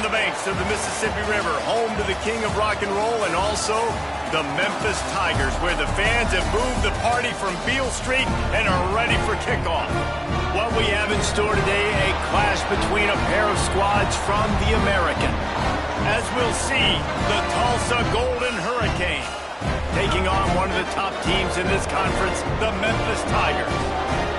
the banks of the Mississippi River, home to the king of rock and roll and also the Memphis Tigers, where the fans have moved the party from Beale Street and are ready for kickoff. What we have in store today, a clash between a pair of squads from the American. As we'll see, the Tulsa Golden Hurricane taking on one of the top teams in this conference, the Memphis Tigers.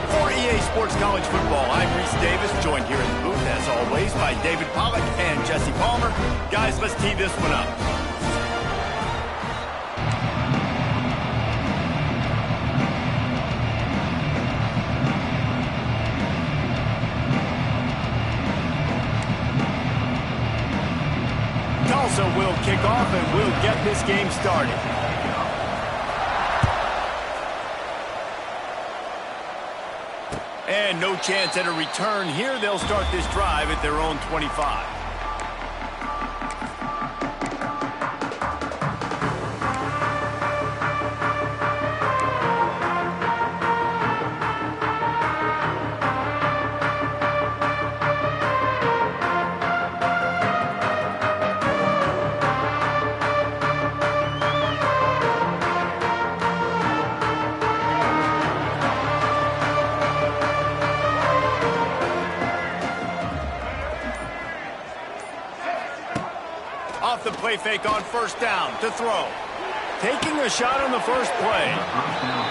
For EA Sports College Football, I'm Reese Davis, joined here in the booth, as always, by David Pollack and Jesse Palmer. Guys, let's tee this one up. Tulsa will kick off and we'll get this game started. And no chance at a return here. They'll start this drive at their own 25. Off the play fake on first down to throw. Taking a shot on the first play.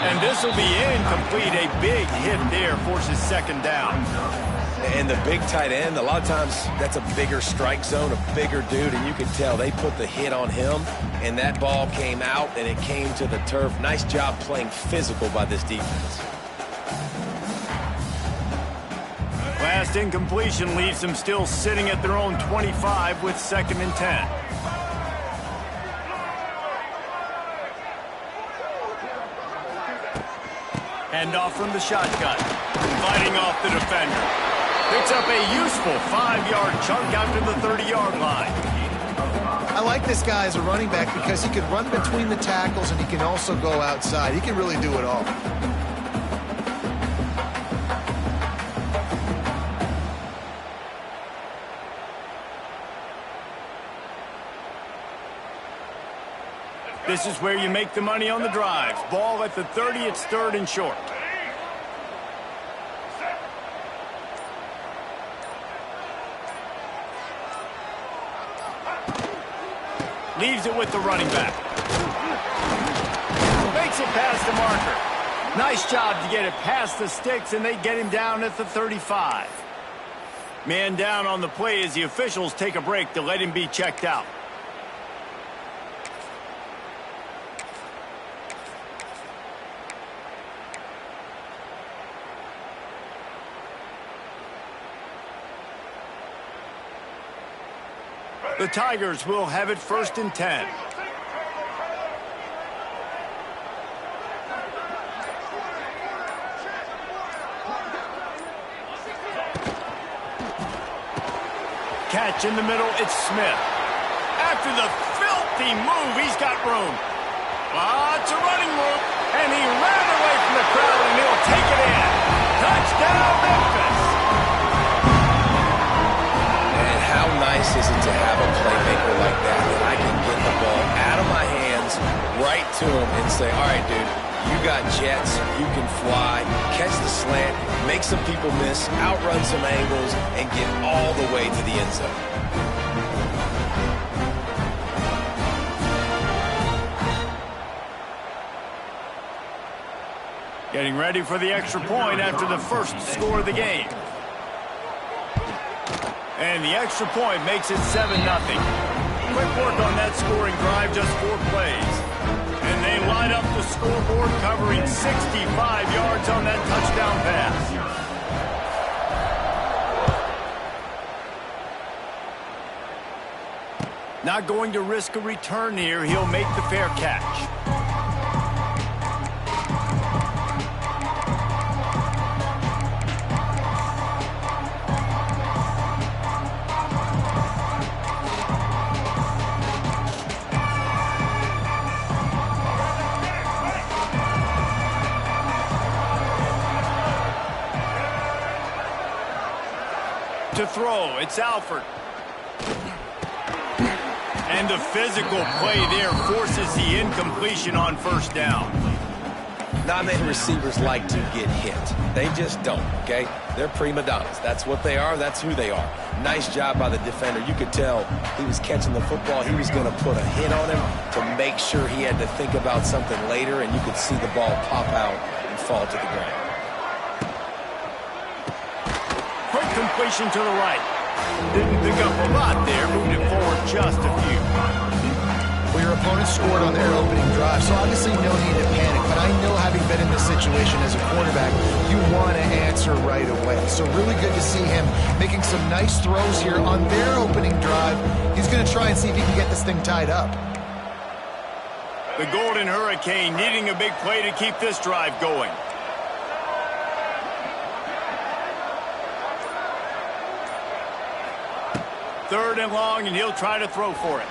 And this will be incomplete. A big hit there forces second down. And the big tight end, a lot of times that's a bigger strike zone, a bigger dude, and you can tell they put the hit on him, and that ball came out, and it came to the turf. Nice job playing physical by this defense. Last incompletion leaves them still sitting at their own 25 with 2nd and 10. Hand off from the shotgun. Fighting off the defender. Picks up a useful 5-yard chunk out to the 30-yard line. I like this guy as a running back because he can run between the tackles and he can also go outside. He can really do it all. This is where you make the money on the drives. Ball at the 30, it's 3rd and short. Leaves it with the running back. Makes it past the marker. Nice job to get it past the sticks, and they get him down at the 35. Man down on the play as the officials take a break to let him be checked out. The Tigers will have it 1st and 10. Catch in the middle, it's Smith. After the filthy move, he's got room. Lots of running room, and he ran away from the crowd, and he'll take it in. Touchdown, Memphis! How nice is it to have a playmaker like that I can get the ball out of my hands right to him and say, all right, dude, you got jets, you can fly, catch the slant, make some people miss, outrun some angles, and get all the way to the end zone. Getting ready for the extra point after the first score of the game. And the extra point makes it 7-0. Quick work on that scoring drive, just 4 plays. And they line up the scoreboard, covering 65 yards on that touchdown pass. Not going to risk a return here. He'll make the fair catch. To throw, it's Alford. And the physical play there forces the incompletion on first down. Not many receivers like to get hit. They just don't, okay? They're prima donnas. That's what they are. That's who they are. Nice job by the defender. You could tell he was catching the football. He was going to put a hit on him to make sure he had to think about something later, and you could see the ball pop out and fall to the ground. Quick completion to the right. Didn't pick up a lot there. Moved it forward just a few. Well, your opponent scored on their opening drive, so obviously no need to panic. But I know, having been in this situation as a quarterback, you want to answer right away. So really good to see him making some nice throws here on their opening drive. He's going to try and see if he can get this thing tied up. The Golden Hurricane needing a big play to keep this drive going. Third and long, and he'll try to throw for it.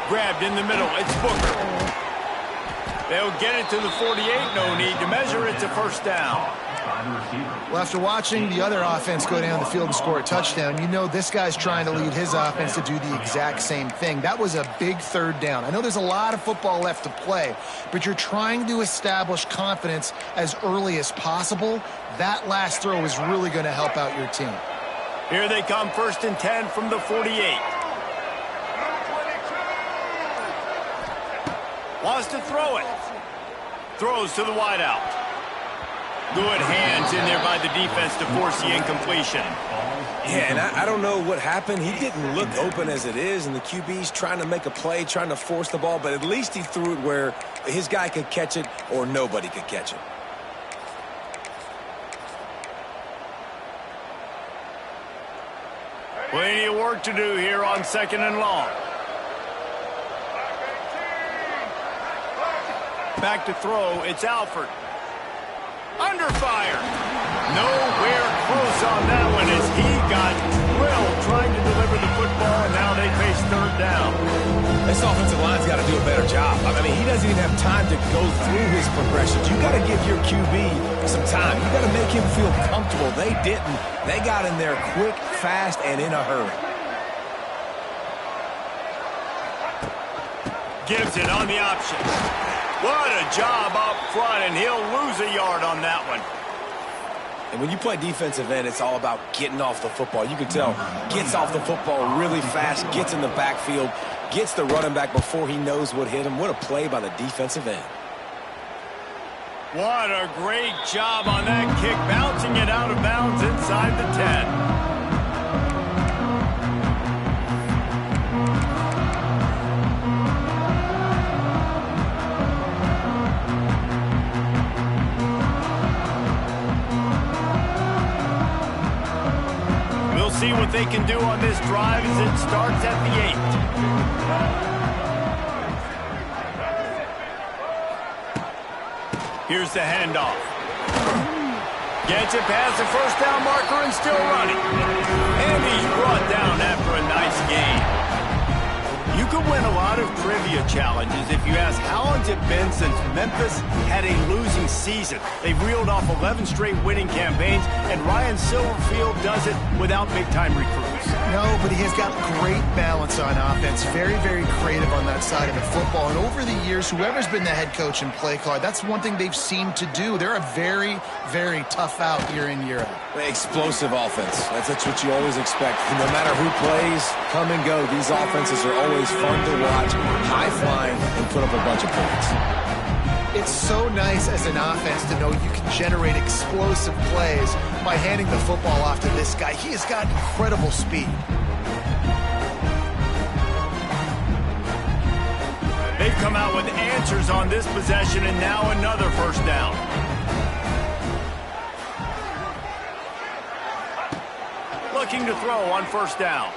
Grabbed in the middle. It's Booker. They'll get it to the 48. No need to measure. It's a first down. Well, after watching the other offense go down the field and score a touchdown, you know this guy's trying to lead his offense to do the exact same thing. That was a big third down. I know there's a lot of football left to play, but you're trying to establish confidence as early as possible. That last throw is really going to help out your team. Here they come, 1st and 10 from the 48. Wants to throw it. Throws to the wideout. Good hands in there by the defense to force the incompletion. Yeah, and I don't know what happened. He didn't look open as it is, and the QB's trying to make a play, trying to force the ball, but at least he threw it where his guy could catch it or nobody could catch it. Plenty of work to do here on 2nd and long. Back to throw, it's Alford. Under fire. Nowhere close on that one as he got drilled trying to deliver the football, and now they face 3rd down. This offensive line's got to do a better job. I mean, he doesn't even have time to go through his progressions. You got to give your QB some time. You got to make him feel comfortable. They didn't. They got in there quick, fast, and in a hurry. Gibson on the option. What a job up front, and he'll lose a yard on that one. And when you play defensive end, it's all about getting off the football. You can tell, gets off the football really fast, gets in the backfield, gets the running back before he knows what hit him. What a play by the defensive end. What a great job on that kick, bouncing it out of bounds inside the 10. See what they can do on this drive as it starts at the 8. Here's the handoff. Gets it past the first down marker and still running. And he's brought down after a nice game. You could win a lot of trivia challenges if you ask how long's it been since Memphis had a losing season. They've reeled off 11 straight winning campaigns, and Ryan Silverfield does it without big-time recruits. No, but he has got great balance on offense. Very, very creative on that side of the football. And over the years, whoever's been the head coach and play caller, that's one thing they've seemed to do. They're a very, very tough out year in, year out. Explosive offense. That's what you always expect. No matter who plays, come and go, these offenses are always fun to watch, high-flying, and put up a bunch of points. It's so nice as an offense to know you can generate explosive plays by handing the football off to this guy. He has got incredible speed. They've come out with answers on this possession, and now another first down. Looking to throw on first down.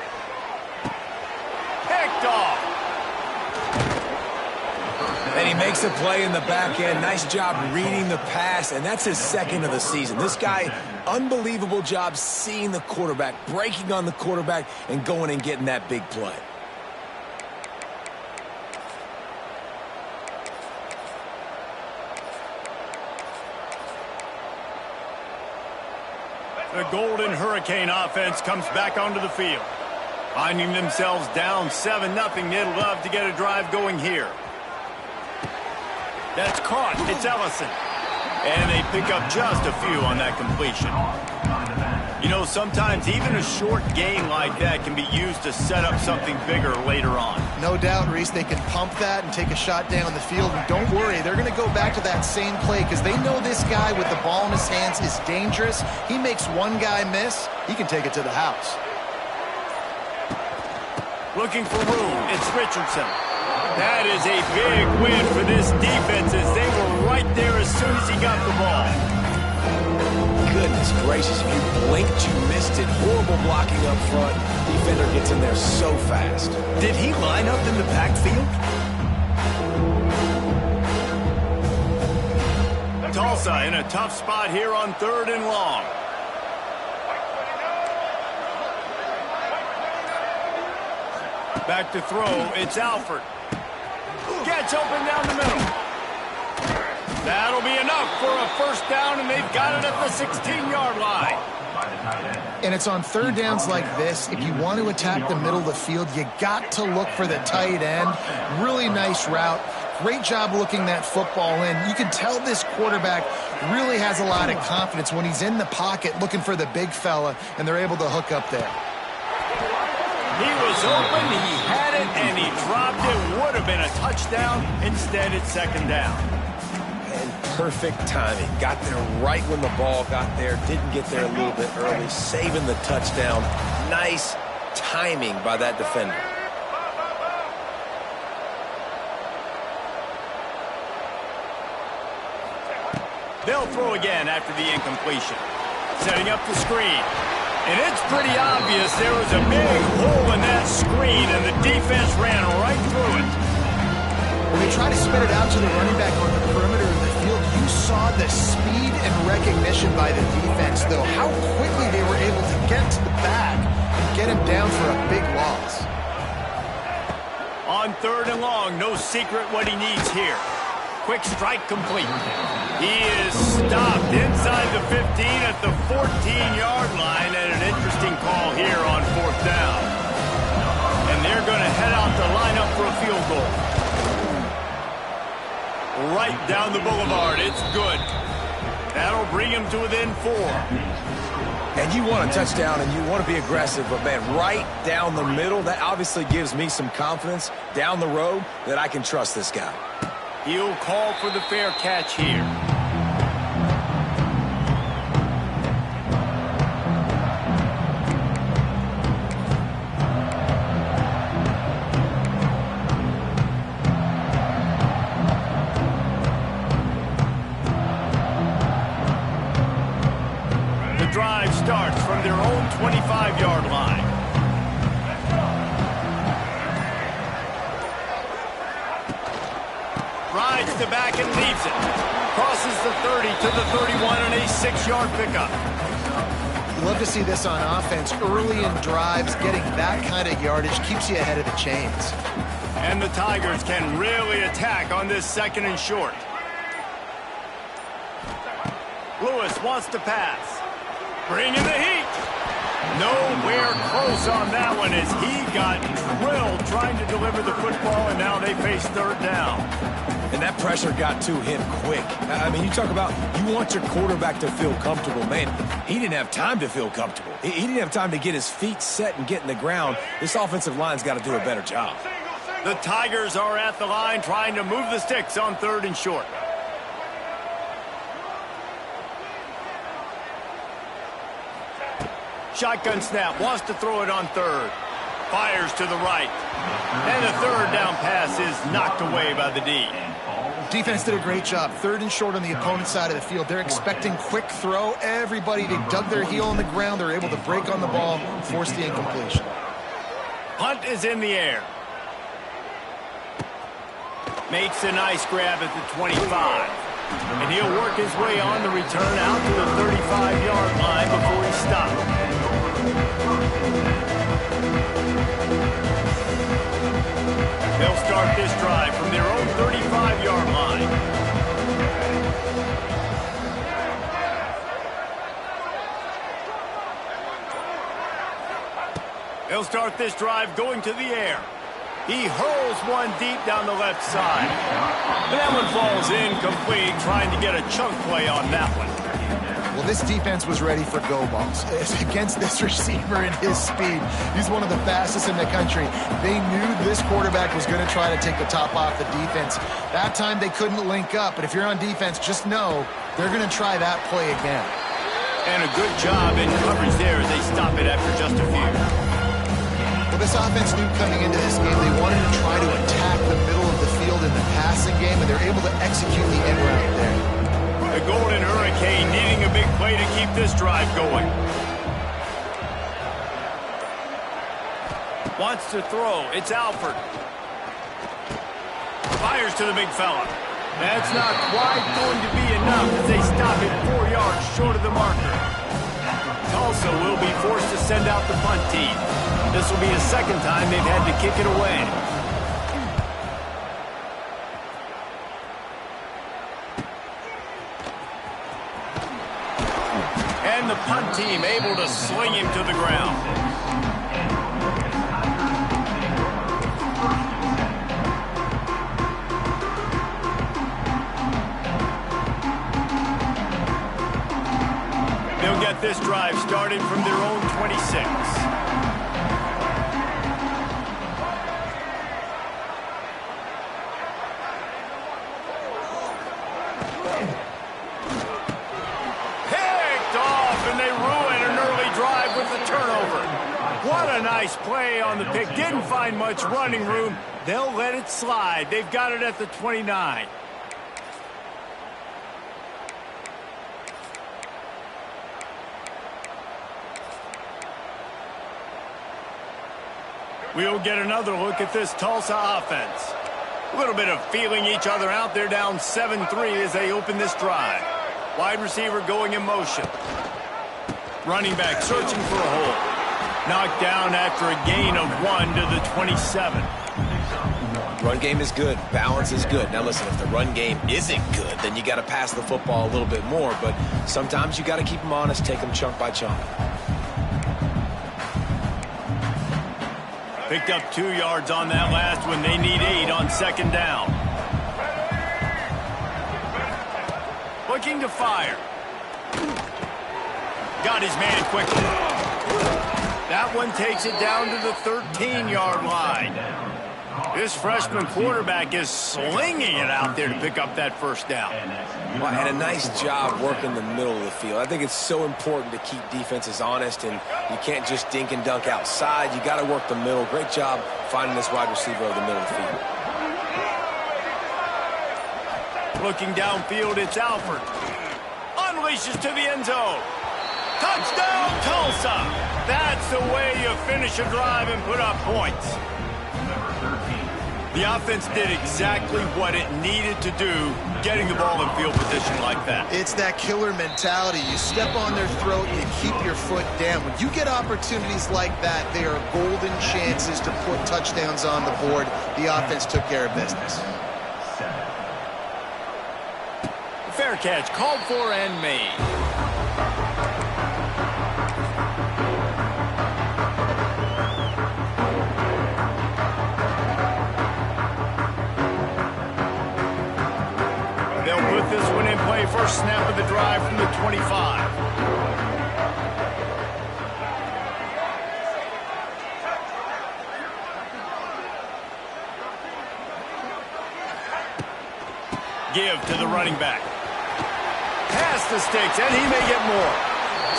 Picked off. And he makes a play in the back end. Nice job reading the pass, and that's his 2nd of the season. This guy, unbelievable job seeing the quarterback, breaking on the quarterback, and going and getting that big play. The Golden Hurricane offense comes back onto the field. Finding themselves down 7-0, they'd love to get a drive going here. That's caught. It's Ellison. And they pick up just a few on that completion. You know, sometimes even a short gain like that can be used to set up something bigger later on. No doubt, Reese, they can pump that and take a shot down the field. And don't worry, they're going to go back to that same play because they know this guy with the ball in his hands is dangerous. He makes one guy miss, he can take it to the house. Looking for room, it's Richardson. That is a big win for this defense as they were right there as soon as he got the ball. Goodness gracious, if you blinked, you missed it. Horrible blocking up front. Defender gets in there so fast. Did he line up in the backfield? Tulsa in a tough spot here on 3rd and long. Back to throw, it's Alford. Gets open down the middle. That'll be enough for a first down, and they've got it at the 16-yard line. And it's on 3rd downs like this. If you want to attack the middle of the field, you got to look for the tight end. Really nice route. Great job looking that football in. You can tell this quarterback really has a lot of confidence when he's in the pocket looking for the big fella, and they're able to hook up there. He was open, he had it, and he dropped it. Would have been a touchdown. Instead, it's 2nd down. And perfect timing. Got there right when the ball got there. Didn't get there a little bit early. Saving the touchdown. Nice timing by that defender. They'll throw again after the incompletion. Setting up the screen. And it's pretty obvious there was a big hole in that screen, and the defense ran right through it. When they try to spit it out to the running back on the perimeter of the field, you saw the speed and recognition by the defense, though. How quickly they were able to get to the back and get him down for a big loss. On 3rd and long, no secret what he needs here. Quick strike complete. He is stopped inside the 15 at the 14-yard line, and an interesting call here on 4th down. And they're going to head out the lineup for a field goal. Right down the boulevard. It's good. That'll bring him to within 4. And you want a touchdown and you want to be aggressive, but man, right down the middle, that obviously gives me some confidence down the road that I can trust this guy. He'll call for the fair catch here. The drive starts from their own 25-yard line. Rides the back and leaves it. Crosses the 30 to the 31 and a 6-yard pickup. You love to see this on offense. Early in drives, getting that kind of yardage keeps you ahead of the chains. And the Tigers can really attack on this 2nd and short. Lewis wants to pass. Bringing the heat. Nowhere close on that one as he got drilled trying to deliver the football, and now they face 3rd down. And that pressure got to him quick. I mean, you talk about you want your quarterback to feel comfortable. Man, he didn't have time to feel comfortable. He didn't have time to get his feet set and get in the ground. This offensive line's got to do a better job. The Tigers are at the line trying to move the sticks on 3rd and short. Shotgun snap, wants to throw it on 3rd. Fires to the right. And the 3rd down pass is knocked away by the D. Defense did a great job. 3rd and short on the opponent's side of the field. They're expecting quick throw. Everybody, they dug their heel in the ground. They're able to break on the ball, force the incompletion. Punt is in the air. Makes a nice grab at the 25. And he'll work his way on the return out to the 35-yard line before he stops. They'll start this drive from their own 35-yard line. They'll They'll start this drive going to the air. He hurls one deep down the left side. And that one falls incomplete, trying to get a chunk play on that one. Well, this defense was ready for go balls. Against this receiver and his speed, he's one of the fastest in the country. They knew this quarterback was going to try to take the top off the defense. That time they couldn't link up, but if you're on defense, just know they're going to try that play again. And a good job in coverage there as they stop it after just a few. Well, this offense knew coming into this game they wanted to try to attack the middle of the field in the passing game, and they're able to execute the end route there. The Golden Hurricane needing a big play to keep this drive going. Wants to throw. It's Alford. Fires to the big fella. That's not quite going to be enough as they stop it 4 yards short of the marker. Tulsa will be forced to send out the punt team. This will be the second time they've had to kick it away. And the punt team able to sling him to the ground. They'll get this drive started from their own 26. What a nice play on the pick. Didn't find much running room. They'll let it slide. They've got it at the 29. We'll get another look at this Tulsa offense. A little bit of feeling each other out. They're down 7-3 as they open this drive. Wide receiver going in motion. Running back searching for a hole. Knocked down after a gain of 1 to the 27. Run game is good. Balance is good. Now listen, if the run game isn't good, then you got to pass the football a little bit more. But sometimes you got to keep them honest, take them chunk by chunk. Picked up 2 yards on that last one. They need 8 on second down. Looking to fire. Got his man quickly. That one takes it down to the 13-yard line. This freshman quarterback is slinging it out there to pick up that first down. Well, and a nice job working the middle of the field. I think it's so important to keep defenses honest, and you can't just dink and dunk outside. You got to work the middle. Great job finding this wide receiver over the middle of the field. Looking downfield, it's Alford. Unleashes to the end zone. Touchdown, Tulsa! That's the way you finish a drive and put up points. The offense did exactly what it needed to do, getting the ball in field position like that. It's that killer mentality. You step on their throat, you keep your foot down. When you get opportunities like that, they are golden chances to put touchdowns on the board. The offense took care of business. Fair catch, called for and made. This one in play, first snap of the drive from the 25. Give to the running back. Pass the sticks, and he may get more.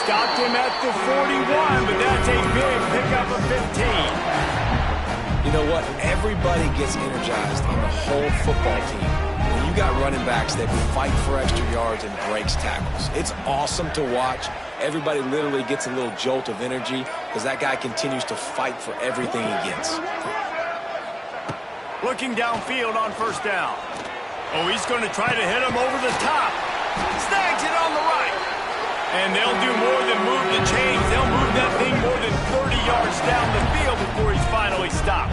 Stopped him at the 41, but that's a big pickup of 15. You know what? Everybody gets energized on the whole football team. You got running backs that fight for extra yards and breaks tackles. It's awesome to watch. Everybody literally gets a little jolt of energy because that guy continues to fight for everything he gets. Looking downfield on first down. Oh, he's going to try to hit him over the top. Snags it on the right. And they'll do more than move the chains. They'll move that thing more than 30 yards down the field before he's finally stopped.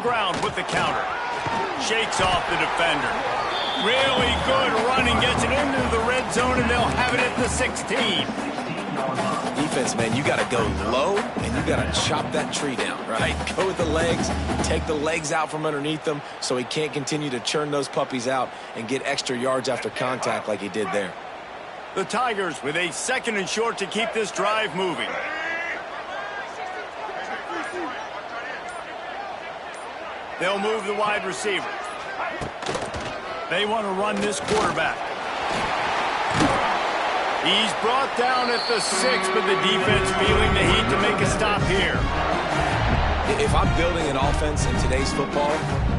ground with the counter. Shakes off the defender. Really good running, gets it into the red zone, and they'll have it at the 16. Defense, man, you got to go low, and you got to chop that tree down, right? Go with the legs, take the legs out from underneath them so he can't continue to churn those puppies out and get extra yards after contact like he did there. The Tigers with a 2nd and short to keep this drive moving. They'll move the wide receiver. They want to run this quarterback. He's brought down at the 6, but the defense feeling the heat to make a stop here. If I'm building an offense in today's football,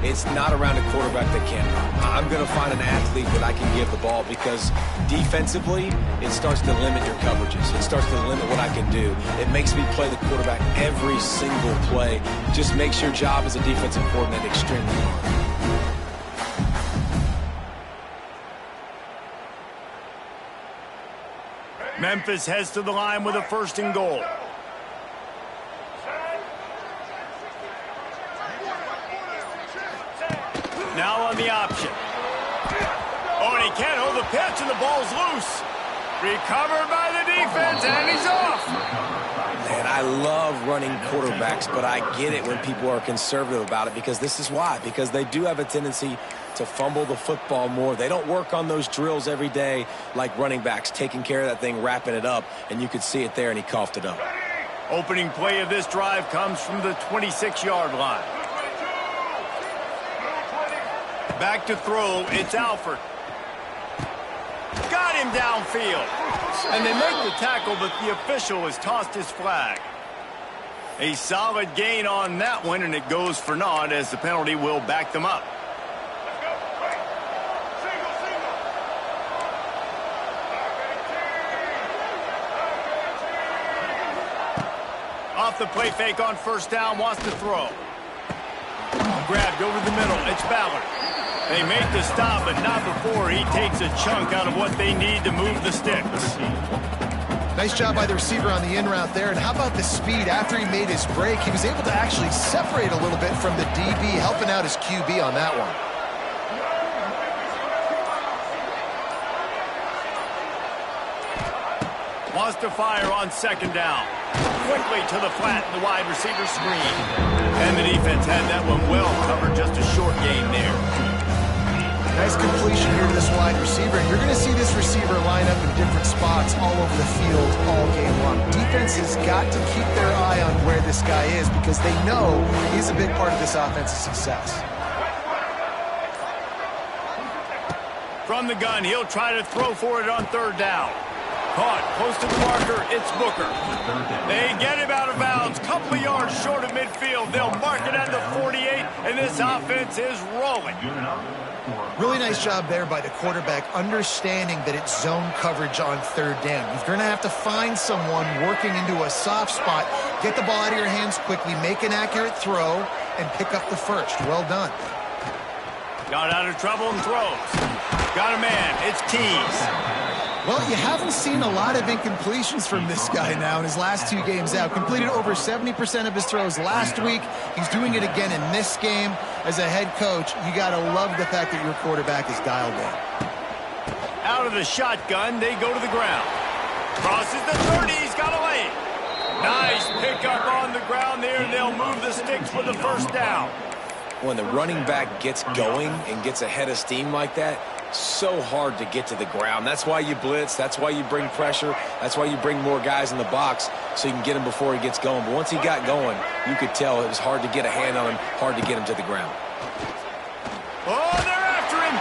it's not around a quarterback that can run. I'm going to find an athlete that I can give the ball because defensively, it starts to limit your coverages. It starts to limit what I can do. It makes me play the quarterback every single play. Just makes your job as a defensive coordinator extremely hard. Memphis heads to the line with a 1st and goal. Now on the option. Oh, and he can't hold the pitch, and the ball's loose. Recovered by the defense, and he's off. Man, I love running quarterbacks, but I get it when people are conservative about it because this is why. Because they do have a tendency to fumble the football more. They don't work on those drills every day like running backs, taking care of that thing, wrapping it up, and you could see it there, and he coughed it up. Opening play of this drive comes from the 26-yard line. Back to throw, it's Alford. Got him downfield. And they make the tackle, but the official has tossed his flag. A solid gain on that one, and it goes for naught as the penalty will back them up. Off the play fake on 1st down, wants to throw. Grabbed over the middle, it's Ballard. They make the stop, but not before he takes a chunk out of what they need to move the sticks. Nice job by the receiver on the in route there. And how about the speed? After he made his break, he was able to actually separate a little bit from the DB, helping out his QB on that one. Wants to fire on 2nd down. Quickly to the flat in the wide receiver screen. And the defense had that one well covered, just a short gain there. Nice completion here to this wide receiver. And you're going to see this receiver line up in different spots all over the field all game long. Defense has got to keep their eye on where this guy is because they know he's a big part of this offense's success. From the gun, he'll try to throw for it on 3rd down. Caught close to the marker, it's Booker. They get him out of bounds, couple of yards short of midfield. They'll mark it at the 48, and this offense is rolling. Really nice job there by the quarterback, understanding that it's zone coverage on 3rd down. You're going to have to find someone working into a soft spot, get the ball out of your hands quickly, make an accurate throw, and pick up the 1st. Well done. Got out of trouble and throws. Got a man, it's Keys. Well, you haven't seen a lot of incompletions from this guy now in his last 2 games out. Completed over 70% of his throws last week. He's doing it again in this game. As a head coach, you got to love the fact that your quarterback is dialed in. Out of the shotgun, they go to the ground. Crosses the 30, he's got a lane. Nice pickup on the ground there. They'll move the sticks for the 1st down. When the running back gets going and gets ahead of steam like that, so hard to get to the ground. That's why you blitz. That's why you bring pressure. That's why you bring more guys in the box so you can get him before he gets going. But once he got going, you could tell it was hard to get a hand on him, hard to get him to the ground. Oh, they're after him.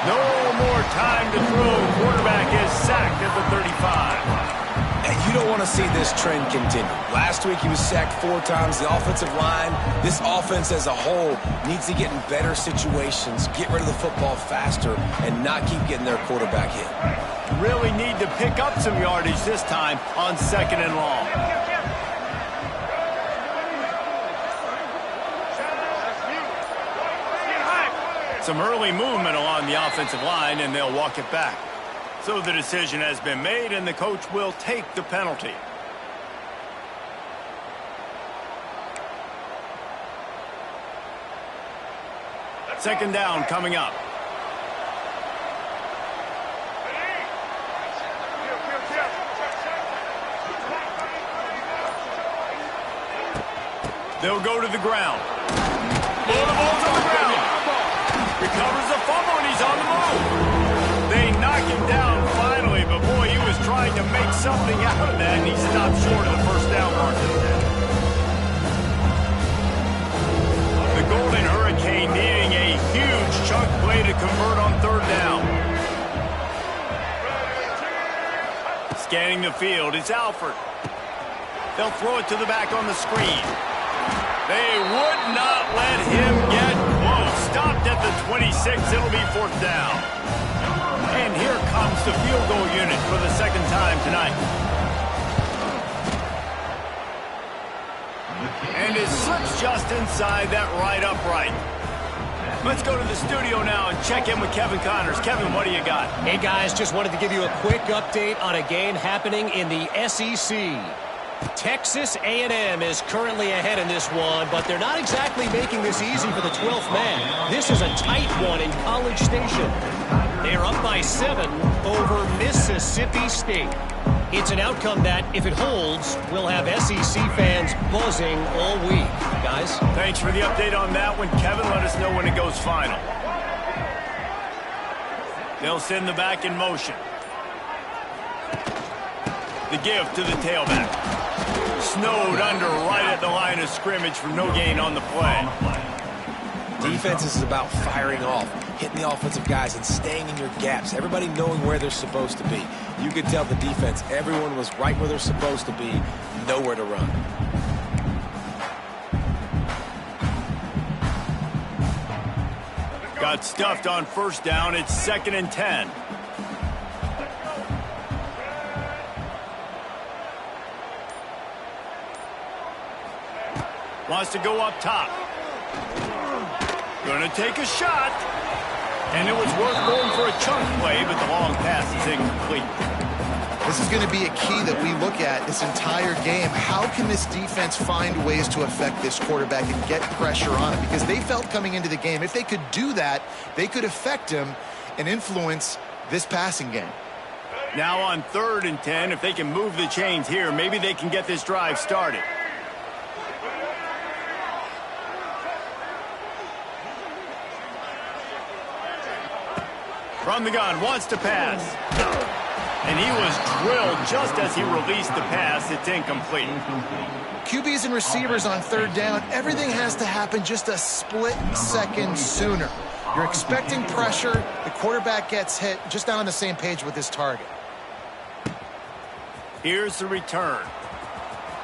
No more time to throw. Quarterback is sacked at the 35. And you don't want to see this trend continue. Last week he was sacked 4 times. The offensive line, this offense as a whole needs to get in better situations, get rid of the football faster, and not keep getting their quarterback hit. Really need to pick up some yardage this time on 2nd and long. Some early movement along the offensive line, and they'll walk it back. So the decision has been made, and the coach will take the penalty. Second down coming up. They'll go to the ground. Oh, the ball's on the ground. Recovers the fumble, and he's on the move. They knock him down finally, but boy, he was trying to make something out of that, and he stopped short of the first down marker. The Golden Hurricane needing a huge chunk play to convert on third down. Scanning the field, it's Alford. They'll throw it to the back on the screen. They would not let him get close. Stopped at the 26. It'll be fourth down. And here comes the field goal unit for the second time tonight. And it slips just inside that right upright. Let's go to the studio now and check in with Kevin Connors. Kevin, what do you got? Hey, guys, just wanted to give you a quick update on a game happening in the SEC. Texas A&M is currently ahead in this one, but they're not exactly making this easy for the 12th man. This is a tight one in College Station. They are up by 7 over Mississippi State. It's an outcome that, if it holds, will have SEC fans buzzing all week. Guys? Thanks for the update on that one, Kevin. Let us know when it goes final. They'll send the back in motion. The give to the tailback. Snowed under right at the line of scrimmage for no gain on the play. Defense is about firing off, hitting the offensive guys and staying in your gaps. Everybody knowing where they're supposed to be. You could tell the defense, everyone was right where they're supposed to be, nowhere to run. Got stuffed on first down. It's 2nd and 10. Wants to go up top. Going to take a shot. And it was worth going for a chunk play, but the long pass is incomplete. This is going to be a key that we look at this entire game. How can this defense find ways to affect this quarterback and get pressure on him? Because they felt coming into the game, if they could do that, they could affect him and influence this passing game. Now on 3rd and 10, if they can move the chains here, maybe they can get this drive started. From the gun, wants to pass. And he was drilled just as he released the pass. It's incomplete. QBs and receivers on 3rd down, everything has to happen just a split second sooner. You're expecting pressure. The quarterback gets hit, just not on the same page with his target. Here's the return.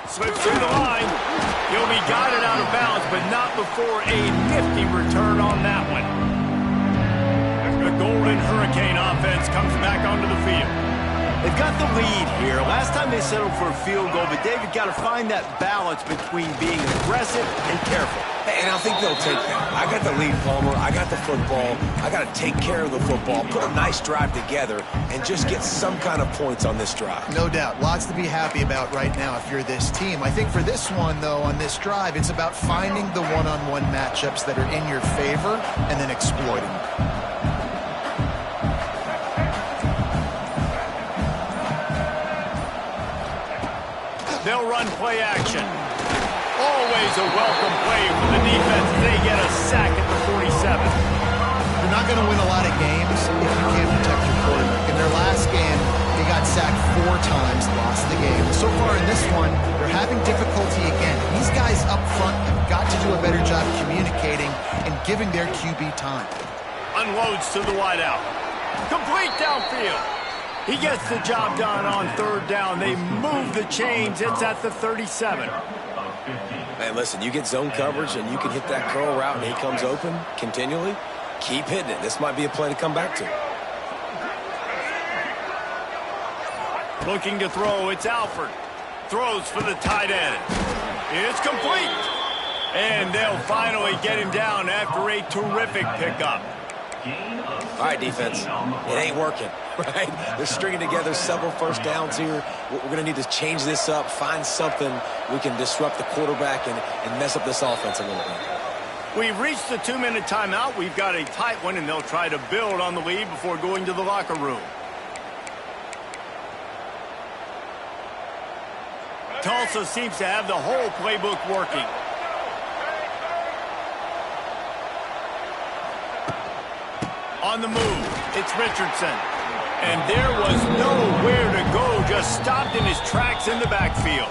Slips through the line. He'll be guided out of bounds, but not before a nifty return on that one. The Golden Hurricane offense comes back onto the field. They've got the lead here. Last time they settled for a field goal, but David got to find that balance between being aggressive and careful. And I think they'll take that. I got the lead, Palmer. I got the football. I got to take care of the football, put a nice drive together, and just get some kind of points on this drive. No doubt. Lots to be happy about right now if you're this team. I think for this one, though, on this drive, it's about finding the one-on-one matchups that are in your favor and then exploiting them. They'll run play action. Always a welcome play for the defense. They get a sack at the 47. You're not going to win a lot of games if you can't protect your quarterback. In their last game, they got sacked 4 times, lost the game. So far in this one, they're having difficulty again. These guys up front have got to do a better job communicating and giving their QB time. Unloads to the wideout. Complete downfield. He gets the job done on 3rd down. They move the chains. It's at the 37. Man, listen, you get zone coverage and you can hit that curl route and he comes open continually. Keep hitting it. This might be a play to come back to. Looking to throw, it's Alford. Throws for the tight end. It's complete. And they'll finally get him down after a terrific pickup. All right, defense. It ain't working, right? They're stringing together several first downs here. We're going to need to change this up, find something we can disrupt the quarterback and mess up this offense a little bit. We've reached the 2-minute timeout. We've got a tight one, and they'll try to build on the lead before going to the locker room. Tulsa seems to have the whole playbook working. On the move, it's Richardson. And there was nowhere to go, just stopped in his tracks in the backfield.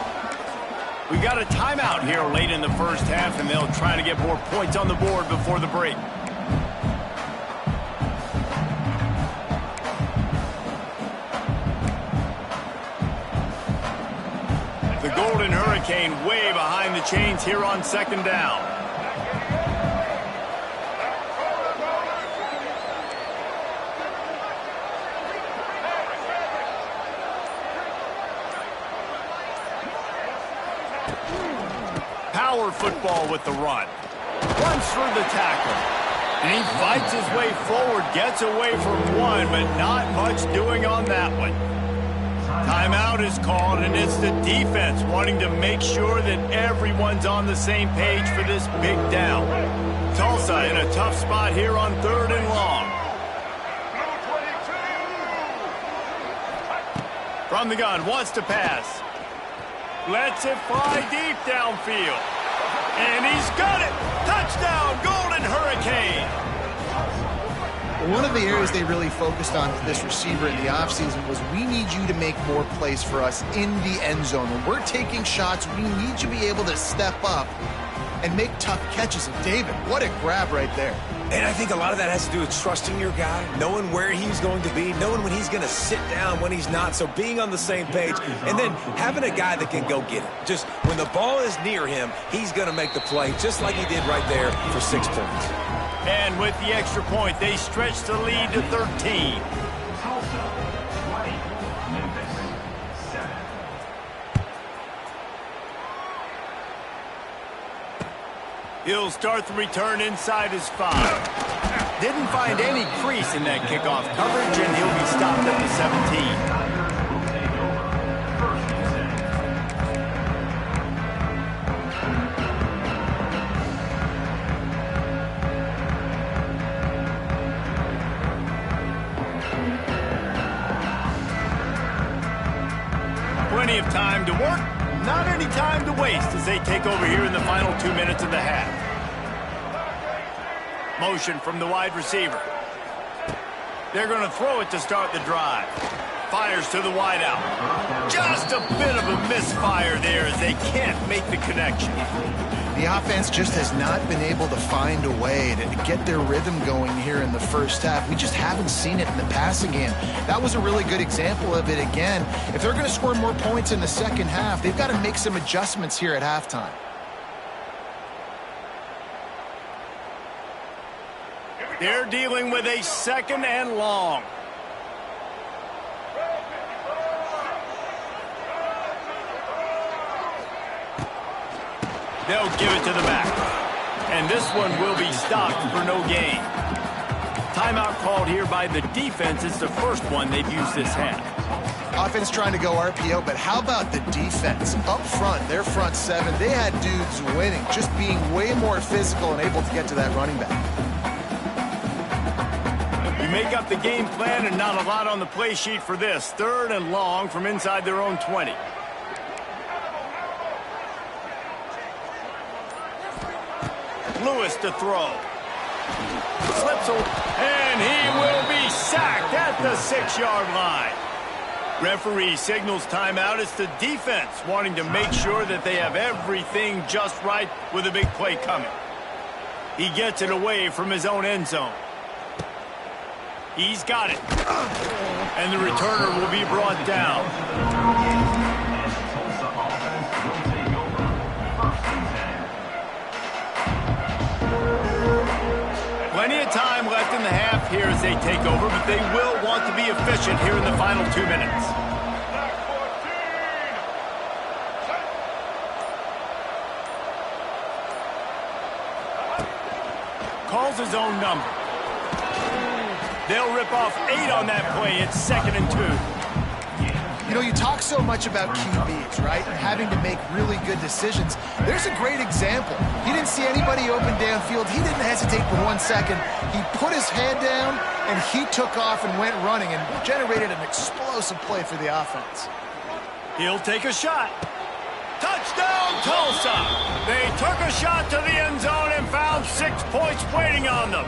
We got a timeout here late in the first half, and they'll try to get more points on the board before the break. The Golden Hurricane way behind the chains here on second down. Power football with the run. Runs through the tackle. And he fights his way forward, gets away from one, but not much doing on that one. Timeout is called, and it's the defense wanting to make sure that everyone's on the same page for this big down. Tulsa in a tough spot here on 3rd and long. From the gun, wants to pass. Lets it fly deep downfield. And he's got it! Touchdown, Golden Hurricane! One of the areas they really focused on with this receiver in the offseason was we need you to make more plays for us in the end zone. When we're taking shots, we need you to be able to step up and make tough catches. And David, what a grab right there. And I think a lot of that has to do with trusting your guy, knowing where he's going to be, knowing when he's going to sit down, when he's not. So being on the same page, and then having a guy that can go get it. Just when the ball is near him, he's going to make the play, just like he did right there for 6 points. And with the extra point, they stretch the lead to 13. He'll start the return inside his 5. Didn't find any crease in that kickoff coverage, and he'll be stopped at the 17. Plenty of time to work. Not any time to waste as they take over here in the final 2 minutes of the half. Motion from the wide receiver. They're going to throw it to start the drive. Fires to the wideout. Just a bit of a misfire there as they can't make the connection. The offense just has not been able to find a way to get their rhythm going here in the first half. We just haven't seen it in the passing game. That was a really good example of it again. If they're going to score more points in the second half, they've got to make some adjustments here at halftime. They're dealing with a 2nd and long. They'll give it to the back. And this one will be stopped for no gain. Timeout called here by the defense. It's the first one they've used this half. Offense trying to go RPO, but how about the defense? Up front, their front 7, they had dudes winning, just being way more physical and able to get to that running back. You make up the game plan and not a lot on the play sheet for this. 3rd and long from inside their own 20. Lewis to throw. Slips away, and he will be sacked at the 6-yard line. Referee signals timeout. It's the defense wanting to make sure that they have everything just right with a big play coming. He gets it away from his own end zone. He's got it. And the returner will be brought down. Plenty of time left in the half here as they take over, but they will want to be efficient here in the final 2 minutes. Calls his own number. They'll rip off 8 on that play. It's 2nd and 2. know, you talk so much about QBs, right? And having to make really good decisions. There's a great example. He didn't see anybody open downfield. He didn't hesitate for 1 second. He put his head down, and he took off and went running and generated an explosive play for the offense. He'll take a shot. Touchdown, Tulsa! They took a shot to the end zone and found 6 points waiting on them.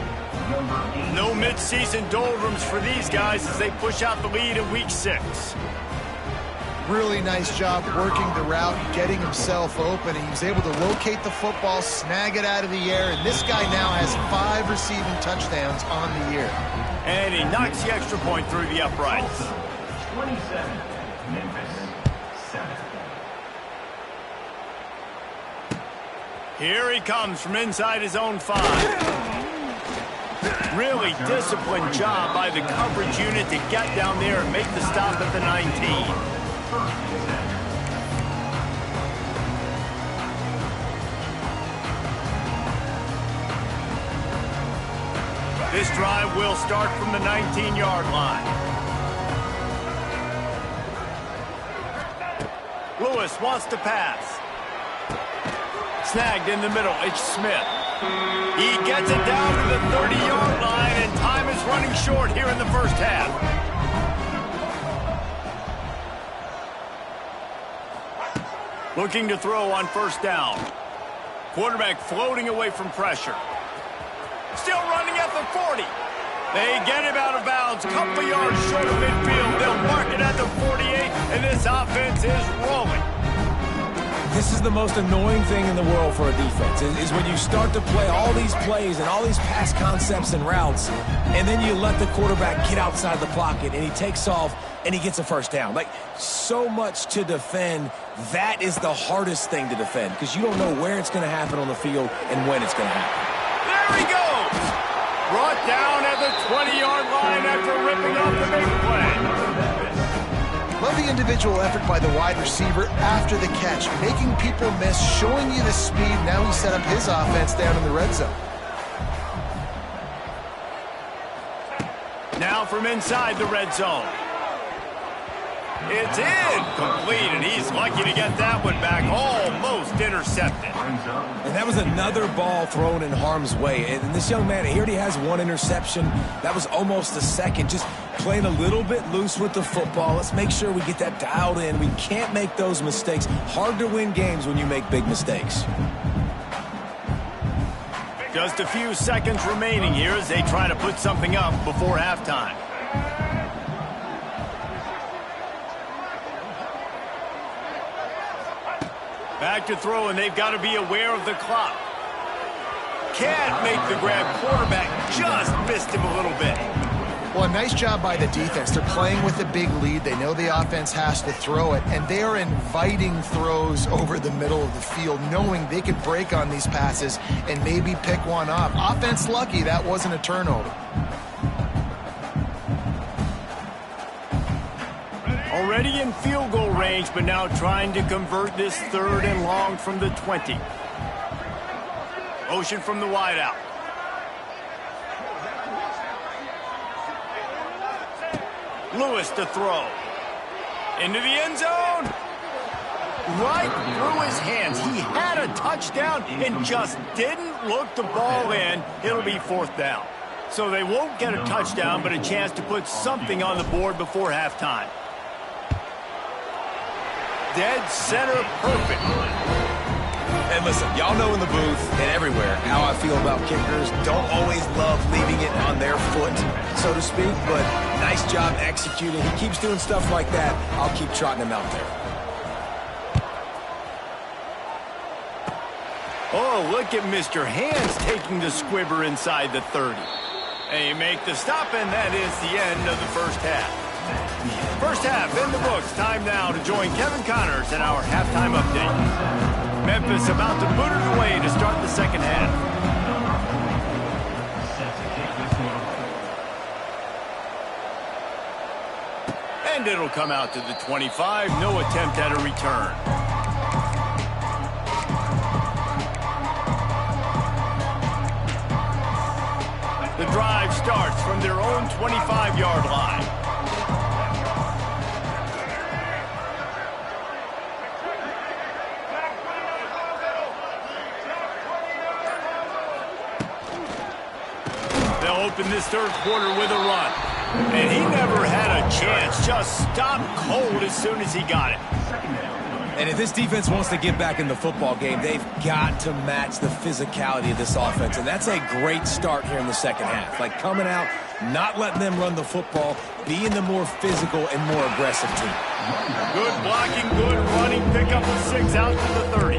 No midseason doldrums for these guys as they push out the lead in Week 6. Really nice job working the route, getting himself open. He was able to locate the football, snag it out of the air, and this guy now has 5 receiving touchdowns on the year. And he knocks the extra point through the uprights. 27, Memphis 7. Here he comes from inside his own 5. Really disciplined job by the coverage unit to get down there and make the stop at the 19. This drive will start from the 19-yard line. Lewis wants to pass. Snagged in the middle, it's Smith. He gets it down to the 30-yard line, and time is running short here in the first half. Looking to throw on first down. Quarterback floating away from pressure. Still running at the 40. They get him out of bounds, a couple yards short of midfield. They'll mark it at the 48, and this offense is rolling. This is the most annoying thing in the world for a defense, is when you start to play all these plays and all these pass concepts and routes, and then you let the quarterback get outside the pocket, and he takes off, and he gets a first down. Like, so much to defend. That is the hardest thing to defend, because you don't know where it's going to happen on the field and when it's going to happen. There he goes! Brought down at the 20-yard line after ripping off the big play. Love the individual effort by the wide receiver after the catch, making people miss, showing you the speed. Now he set up his offense down in the red zone. Now from inside the red zone. It's incomplete, and he's lucky to get that one back, almost intercepted. And that was another ball thrown in harm's way. And this young man, he already has 1 interception. That was almost a second. Just playing a little bit loose with the football. Let's make sure we get that dialed in. We can't make those mistakes. Hard to win games when you make big mistakes. Just a few seconds remaining here as they try to put something up before halftime. Back to throw, and they've got to be aware of the clock. Can't make the grab. Quarterback just missed him a little bit. Well, a nice job by the defense. They're playing with a big lead. They know the offense has to throw it, and they are inviting throws over the middle of the field, knowing they can break on these passes and maybe pick one off. Offense lucky that wasn't a turnover. Already in field goal range, but now trying to convert this 3rd and long from the 20. Motion from the wideout. Lewis to throw. Into the end zone. Right through his hands. He had a touchdown and just didn't look the ball in. It'll be 4th down. So they won't get a touchdown, but a chance to put something on the board before halftime. Dead center, perfect. And listen, y'all know in the booth and everywhere how I feel about kickers. Don't always love leaving it on their foot, so to speak, but nice job executing. He keeps doing stuff like that. I'll keep trotting him out there. Oh, look at Mr. Hands taking the squibber inside the 30. They make the stop, and that is the end of the first half. First half in the books. Time now to join Kevin Connors in our halftime update. Memphis about to put it away to start the second half. And it'll come out to the 25. No attempt at a return. The drive starts from their own 25-yard line. open this third quarter with a run. And he never had a chance. Just stopped cold as soon as he got it. And if this defense wants to get back in the football game, they've got to match the physicality of this offense. And that's a great start here in the second half. Like coming out, not letting them run the football, being the more physical and more aggressive team. Good blocking, good running, pick up a 6 out to the 30.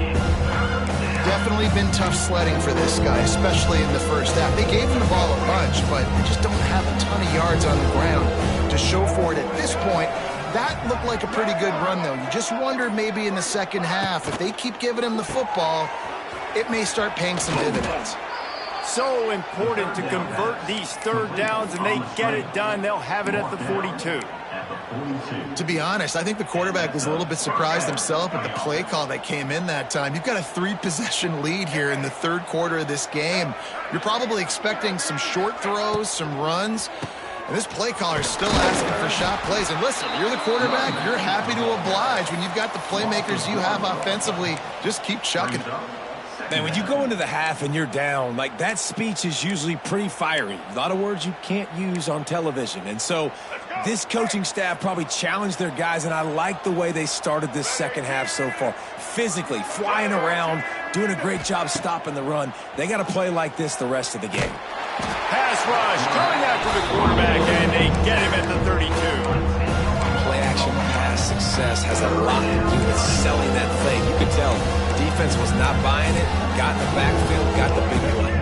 Definitely been tough sledding for this guy, especially in the first half. They gave him the ball a bunch, but they just don't have a ton of yards on the ground to show for it at this point. That looked like a pretty good run, though. You just wonder maybe in the second half, if they keep giving him the football, it may start paying some dividends. So important to convert these third downs, and they get it done. They'll have it at the 42. To be honest, I think the quarterback was a little bit surprised himself at the play call that came in that time. You've got a 3-possession lead here in the third quarter of this game. You're probably expecting some short throws, some runs. And this play caller is still asking for shot plays. And listen, you're the quarterback. You're happy to oblige when you've got the playmakers you have offensively. Just keep chucking them. Man, when you go into the half and you're down, like that speech is usually pretty fiery. A lot of words you can't use on television. And so this coaching staff probably challenged their guys, and I like the way they started this second half so far. Physically, flying around, doing a great job stopping the run. They got to play like this the rest of the game. Pass rush, coming after the quarterback, and they get him at the 32. Play action pass success has a lot to do with selling that thing. You could tell defense was not buying it, got in the backfield, got the big play.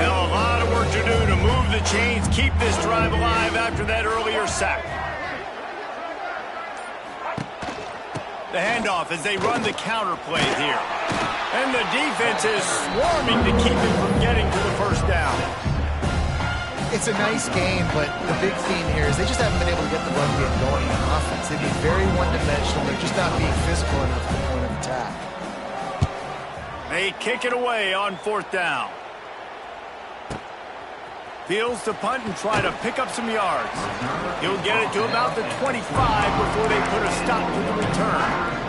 Now a lot of work to do to move the chains, keep this drive alive after that earlier sack. The handoff as they run the counter play here. And the defense is swarming to keep him from getting to the first down. It's a nice game, but the big theme here is they just haven't been able to get the run game going on offense. They've been very one-dimensional. They're just not being physical enough at the point of attack. They kick it away on fourth down. Fields to punt and try to pick up some yards. He'll get it to about the 25 before they put a stop to the return.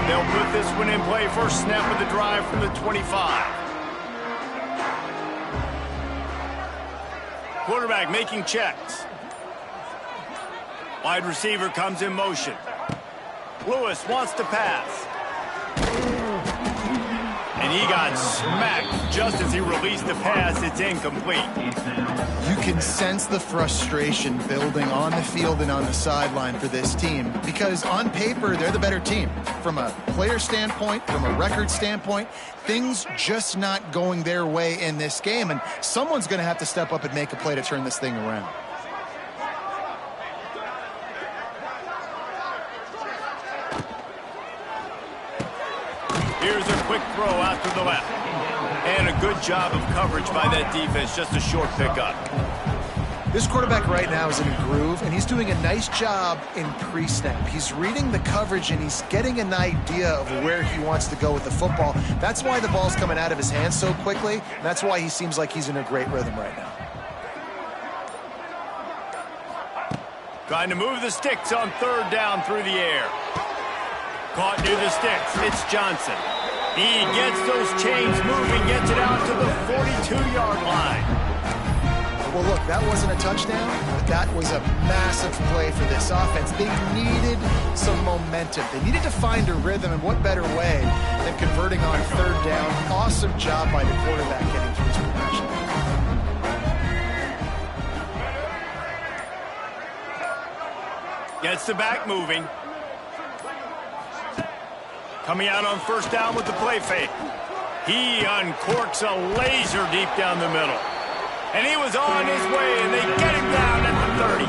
They'll put this one in play. First snap of the drive from the 25. Quarterback making checks. Wide receiver comes in motion. Lewis wants to pass. And he got smacked just as he released the pass. It's incomplete. You can sense the frustration building on the field and on the sideline for this team because on paper, they're the better team. From a player standpoint, from a record standpoint, things just not going their way in this game. And someone's going to have to step up and make a play to turn this thing around. Here's a quick throw out to the left. And a good job of coverage by that defense. Just a short pickup. This quarterback right now is in a groove, and he's doing a nice job in pre-snap. He's reading the coverage, and he's getting an idea of where he wants to go with the football. That's why the ball's coming out of his hands so quickly, and that's why he seems like he's in a great rhythm right now. Trying to move the sticks on third down through the air. Caught near the sticks. It's Johnson. He gets those chains moving, gets it out to the 42-yard line. Well, look, that wasn't a touchdown, but that was a massive play for this offense. They needed some momentum. They needed to find a rhythm, and what better way than converting on third down. Awesome job by the quarterback getting through his progression. Gets the back moving. Coming out on first down with the play fake. He uncorks a laser deep down the middle. And he was on his way, and they get him down at the 30.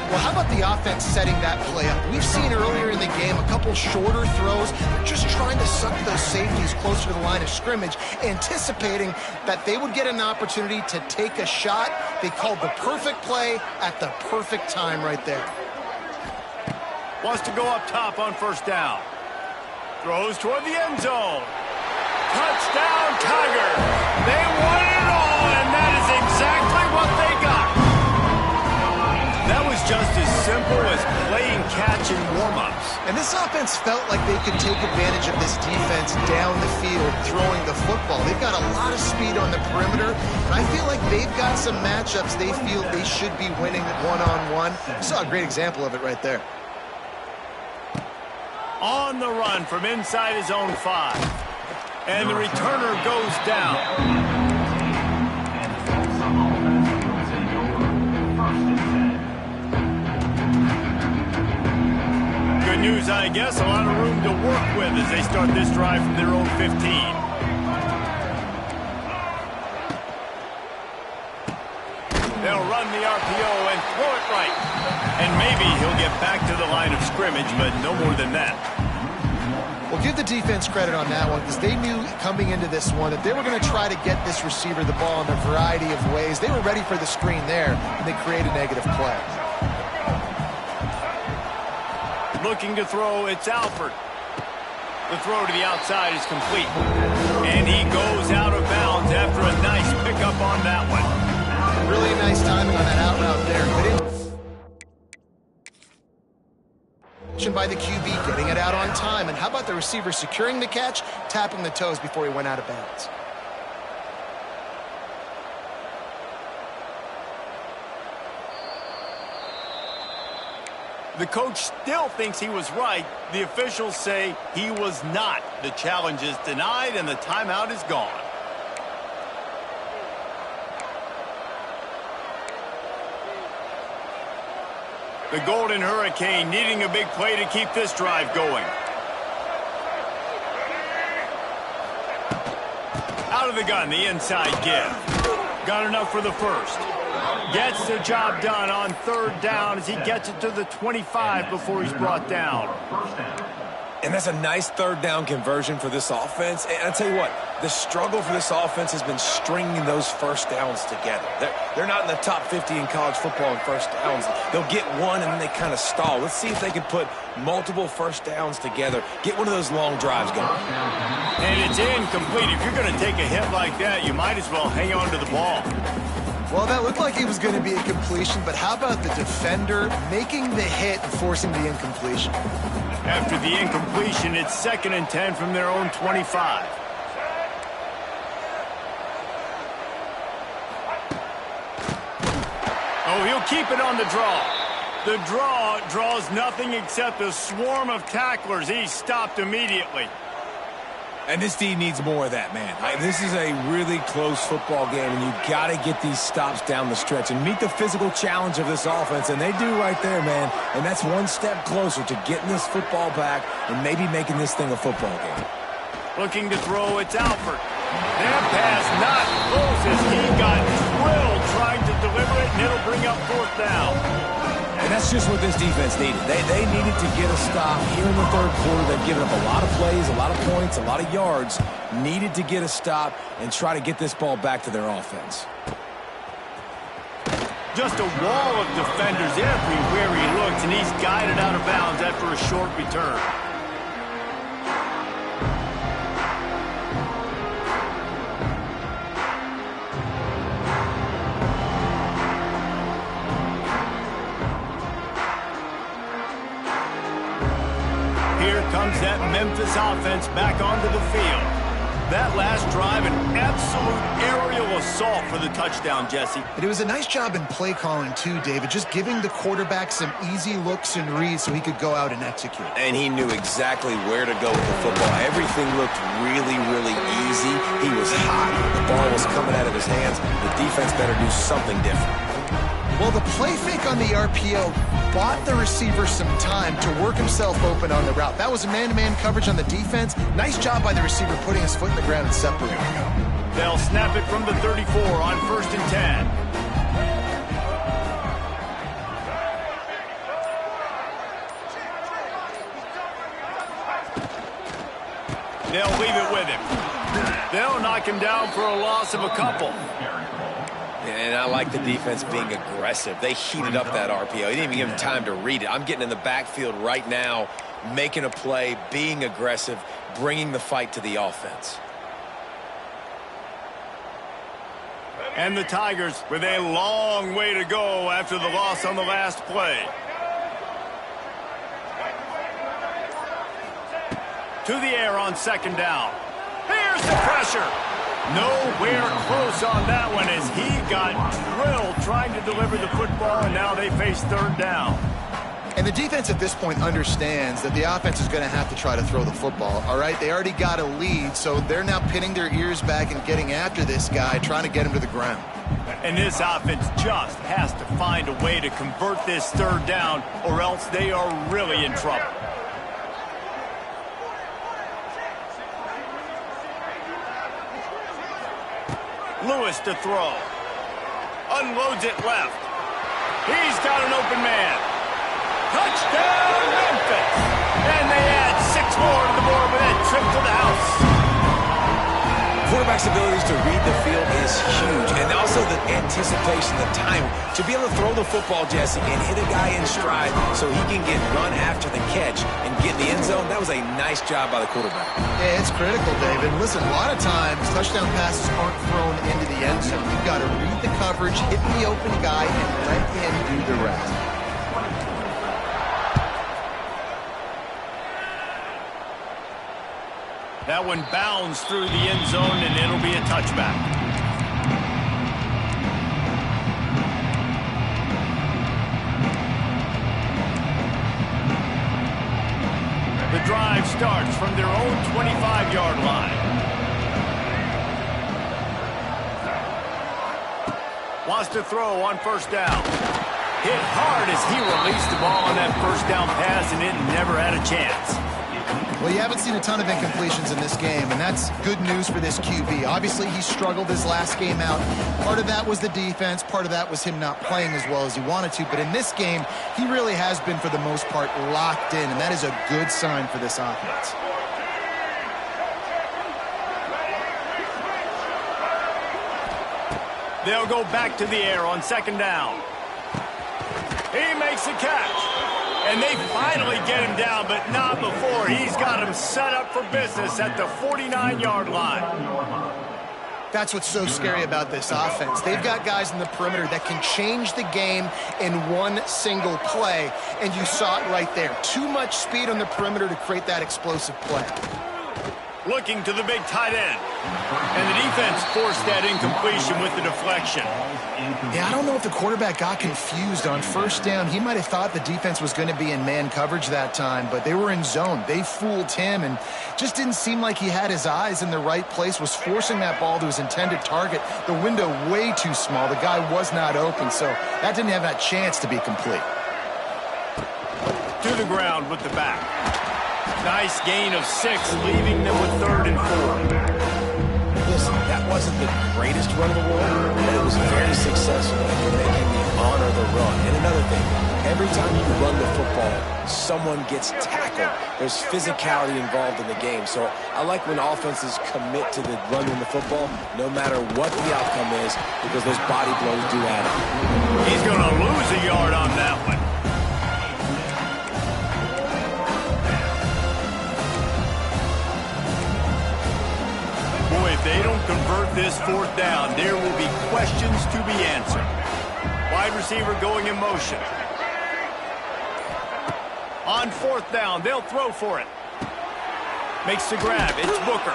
Well, how about the offense setting that play up? We've seen earlier in the game a couple shorter throws. They're just trying to suck those safeties closer to the line of scrimmage, anticipating that they would get an opportunity to take a shot. They called the perfect play at the perfect time right there. Wants to go up top on first down. Throws toward the end zone. Touchdown, Tiger. They won it all, and that is exactly what they got. That was just as simple as playing catch and warm-up. And this offense felt like they could take advantage of this defense down the field throwing the football. They've got a lot of speed on the perimeter, and I feel like they've got some matchups they feel they should be winning one-on-one. You saw a great example of it right there. On the run from inside his own 5. And the returner goes down. Good news, I guess. A lot of room to work with as they start this drive from their own 15. They'll run the RPO and throw it right. And maybe he'll get back to the line of scrimmage, but no more than that. Well, give the defense credit on that one because they knew coming into this one that they were going to try to get this receiver the ball in a variety of ways. They were ready for the screen there, and they create a negative play. Looking to throw, it's Alford. The throw to the outside is complete. And he goes out of bounds after a nice pickup on that one. Really nice timing on that out route there. But by the QB, getting it out on time. And how about the receiver securing the catch, tapping the toes before he went out of bounds? The coach still thinks he was right. The officials say he was not. The challenge is denied and the timeout is gone. The Golden Hurricane needing a big play to keep this drive going. Out of the gun, the inside give. Got enough for the first. Gets the job done on 3rd down as he gets it to the 25 before he's brought down. And that's a nice 3rd down conversion for this offense. And I'll tell you what, the struggle for this offense has been stringing those first downs together. They're not in the top 50 in college football in first downs. They'll get one and then they kind of stall. Let's see if they can put multiple first downs together, get one of those long drives going. And it's incomplete. If you're going to take a hit like that, you might as well hang on to the ball. Well, that looked like it was going to be a completion, but how about the defender making the hit and forcing the incompletion? After the incompletion, it's 2nd and 10 from their own 25. Oh, he'll keep it on the draw. The draw draws nothing except a swarm of tacklers. He's stopped immediately. And this team needs more of that, man. This is a really close football game, and you've got to get these stops down the stretch and meet the physical challenge of this offense, and they do right there, man. And that's one step closer to getting this football back and maybe making this thing a football game. Looking to throw, it's Alford. That pass not close as he got drilled trying to deliver it, and it'll bring up 4th down. And that's just what this defense needed. They needed to get a stop here in the 3rd quarter. They've given up a lot of plays, a lot of points, a lot of yards. Needed to get a stop and try to get this ball back to their offense. Just a wall of defenders everywhere he looks, and he's guided out of bounds after a short return. Comes that Memphis offense back onto the field. That last drive, an absolute aerial assault for the touchdown, Jesse. And it was a nice job in play calling too, David, just giving the quarterback some easy looks and reads so he could go out and execute. And he knew exactly where to go with the football. Everything looked really, really easy. He was hot. The ball was coming out of his hands. The defense better do something different. Well, the play fake on the RPO bought the receiver some time to work himself open on the route. That was a man-to-man coverage on the defense. Nice job by the receiver putting his foot in the ground and separating. They'll snap it from the 34 on 1st and 10. They'll leave it with him. They'll knock him down for a loss of a couple. And I like the defense being aggressive. They heated up that RPO. He didn't even give him time to read it. I'm getting in the backfield right now, making a play, being aggressive, bringing the fight to the offense. And the Tigers with a long way to go after the loss on the last play. To the air on second down. Here's the pressure. Nowhere close on that one as he got drilled trying to deliver the football, and now they face third down. And the defense at this point understands that the offense is going to have to try to throw the football, all right? They already got a lead, so they're now pinning their ears back and getting after this guy, trying to get him to the ground. And this offense just has to find a way to convert this third down, or else they are really in trouble. Lewis to throw. Unloads it left. He's got an open man. Touchdown, Memphis! And they add 6 more to the board with that trip to the house. Quarterback's abilities to read the field is huge, and also the anticipation, the time to be able to throw the football, Jesse, and hit a guy in stride so he can get run after the catch and get in the end zone. That was a nice job by the quarterback. Yeah, it's critical, David. Listen, a lot of times touchdown passes aren't thrown into the end zone. You've got to read the coverage, hit the open guy, and let him do the rest. That one bounds through the end zone, and it'll be a touchback. The drive starts from their own 25-yard line. Wants to throw on first down. Hit hard as he released the ball on that first down pass, and it never had a chance. Well, you haven't seen a ton of incompletions in this game, and that's good news for this QB. Obviously, he struggled his last game out. Part of that was the defense. Part of that was him not playing as well as he wanted to. But in this game, he really has been, for the most part, locked in, and that is a good sign for this offense. They'll go back to the air on second down. He makes the catch. And they finally get him down, but not before. He's got him set up for business at the 49-yard line. That's what's so scary about this offense. They've got guys in the perimeter that can change the game in one single play, and you saw it right there. Too much speed on the perimeter to create that explosive play. Looking to the big tight end. And the defense forced that incompletion with the deflection. Yeah, I don't know if the quarterback got confused on first down. He might have thought the defense was going to be in man coverage that time, but they were in zone. They fooled him and just didn't seem like he had his eyes in the right place, was forcing that ball to his intended target. The window way too small. The guy was not open, so that didn't have that chance to be complete. To the ground with the back. Nice gain of 6, leaving them with 3rd and 4. Listen, that wasn't the greatest run of the world, but it was very successful, and you're making me honor the run. And another thing, every time you run the football, someone gets tackled. There's physicality involved in the game. So I like when offenses commit to the running the football, no matter what the outcome is, because those body blows do add up. He's going to lose a yard on that one. If they don't convert this 4th down, there will be questions to be answered. Wide receiver going in motion. On 4th down, they'll throw for it. Makes the grab. It's Booker.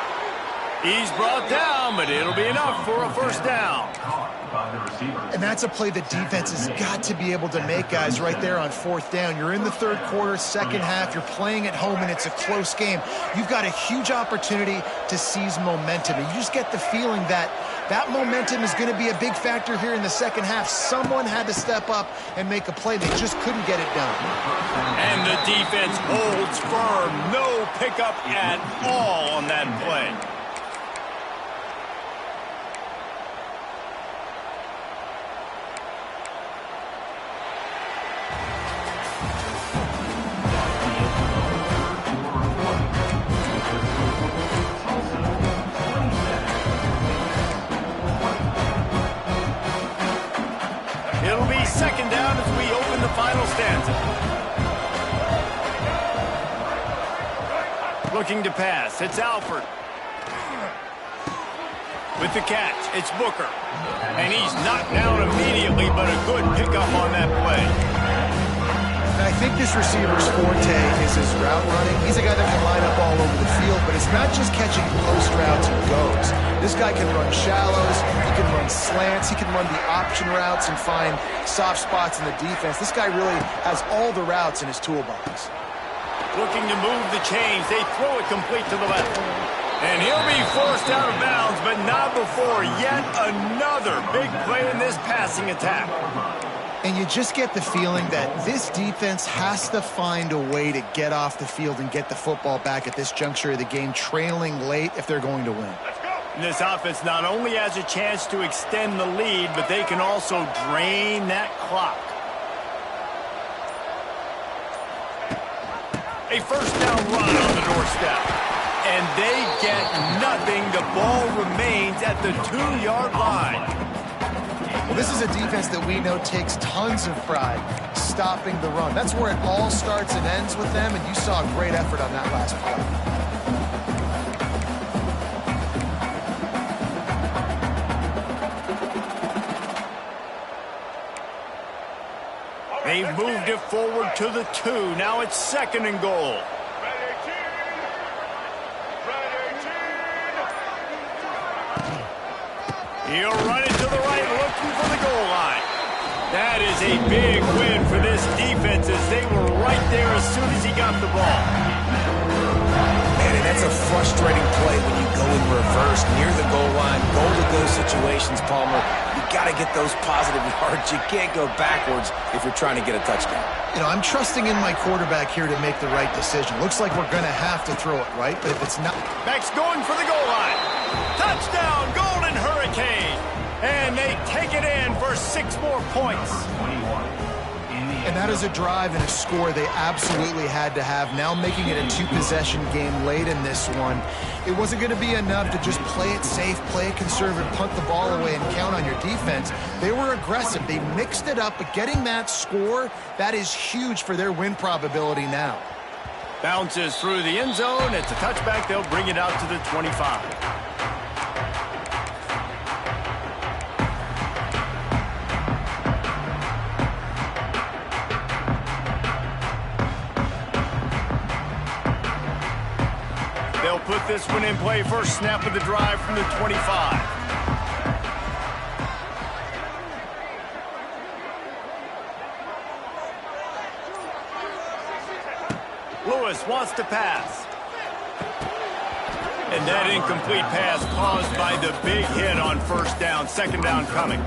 He's brought down, but it'll be enough for a first down. And that's a play the defense has got to be able to make, guys, right there on 4th down. You're in the 3rd quarter, second half. You're playing at home, and it's a close game. You've got a huge opportunity to seize momentum. And you just get the feeling that that momentum is going to be a big factor here in the second half. Someone had to step up and make a play. They just couldn't get it done. And the defense holds firm. No pickup at all on that play. Second down as we open the final stanza. Looking to pass. It's Alford. With the catch, it's Booker. And he's knocked down immediately, but a good pickup on that play. And I think this receiver's forte is his route running. He's a guy that can line up all over the field, but it's not just catching post routes and goes. This guy can run shallows, he can run slants, he can run the option routes and find soft spots in the defense. This guy really has all the routes in his toolbox. Looking to move the chains. They throw it complete to the left. And he'll be forced out of bounds, but not before yet another big play in this passing attack. And you just get the feeling that this defense has to find a way to get off the field and get the football back at this juncture of the game, trailing late if they're going to win. And this offense not only has a chance to extend the lead, but they can also drain that clock. A first down run on the doorstep. And they get nothing. The ball remains at the 2-yard line. Well, this is a defense that we know takes tons of pride stopping the run. That's where it all starts and ends with them, and you saw a great effort on that last play. They've moved it forward to the 2. Now it's 2nd and goal. He'll run it to the right, looking for the goal line. That is a big win for this defense as they were right there as soon as he got the ball. Man, and that's a frustrating play when you go in reverse near the goal line, goal-to-go situations, Palmer. You got to get those positive yards. You can't go backwards if you're trying to get a touchdown. You know, I'm trusting in my quarterback here to make the right decision. Looks like we're going to have to throw it, right? But if it's not... Max going for the goal line. Touchdown, Golden Hurricane. And they take it in for 6 more points. And that is a drive and a score they absolutely had to have. Now making it a 2-possession game late in this one. It wasn't going to be enough to just play it safe, play it conservative, punt the ball away, and count on your defense. They were aggressive. They mixed it up, but getting that score, that is huge for their win probability now. Bounces through the end zone. It's a touchback. They'll bring it out to the 25. They'll put this one in play. First snap of the drive from the 25. Lewis wants to pass. And that incomplete pass caused by the big hit on first down. 2nd down coming.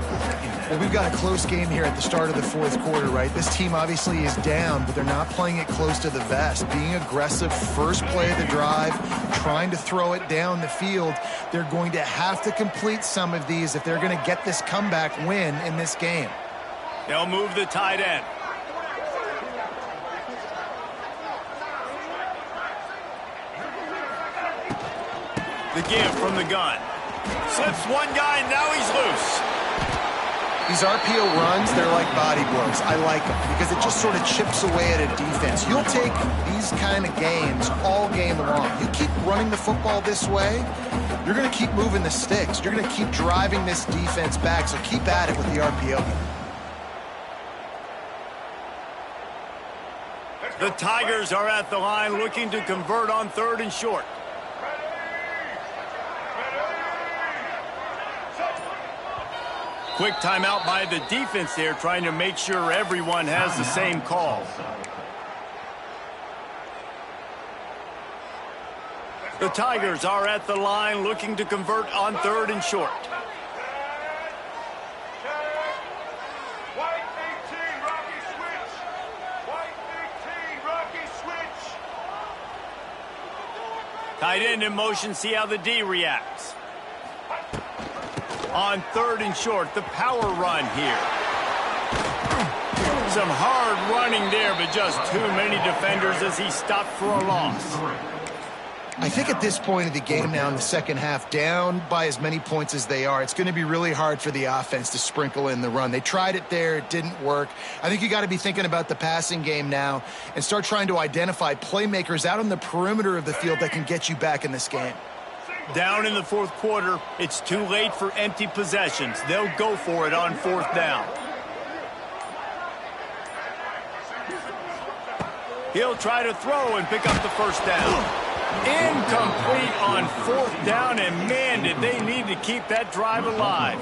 Well, we've got a close game here at the start of the 4th quarter, right? This team obviously is down, but they're not playing it close to the vest. Being aggressive, first play of the drive, trying to throw it down the field. They're going to have to complete some of these if they're going to get this comeback win in this game. They'll move the tight end. The give from the gun. Slips one guy, now he's loose. These RPO runs, they're like body blows. I like them because it just sort of chips away at a defense. You'll take these kind of games all game long. You keep running the football this way, you're going to keep moving the sticks. You're going to keep driving this defense back, so keep at it with the RPO. The Tigers are at the line looking to convert on 3rd and short. Quick timeout by the defense there, trying to make sure everyone has the same call. The Tigers are at the line looking to convert on 3rd and short. White 18, Rocky switch. White 18, Rocky switch. Tight end in motion, see how the D reacts. On 3rd and short, the power run here. Some hard running there, but just too many defenders as he stopped for a loss. I think at this point of the game now in the second half, down by as many points as they are, it's going to be really hard for the offense to sprinkle in the run. They tried it there. It didn't work. I think you got to be thinking about the passing game now and start trying to identify playmakers out on the perimeter of the field that can get you back in this game. Down in the 4th quarter, it's too late for empty possessions. They'll go for it on 4th down. He'll try to throw and pick up the first down. Incomplete on 4th down, and man, did they need to keep that drive alive.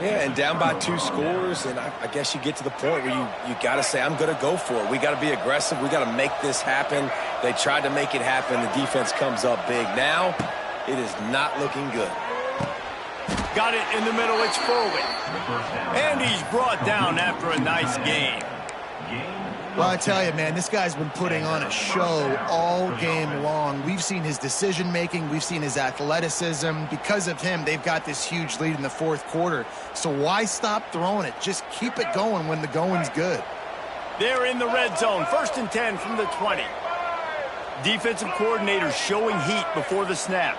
Yeah, and down by 2 scores, and I guess you get to the point where you got to say, I'm going to go for it. We got to be aggressive. We got to make this happen. They tried to make it happen. The defense comes up big. Now, it is not looking good. Got it in the middle. It's Foley. And he's brought down after a nice game. Well, I tell you, man, this guy's been putting on a show all game long. We've seen his decision-making. We've seen his athleticism. Because of him, they've got this huge lead in the 4th quarter. So why stop throwing it? Just keep it going when the going's good. They're in the red zone. 1st and 10 from the 20. Defensive coordinator showing heat before the snap.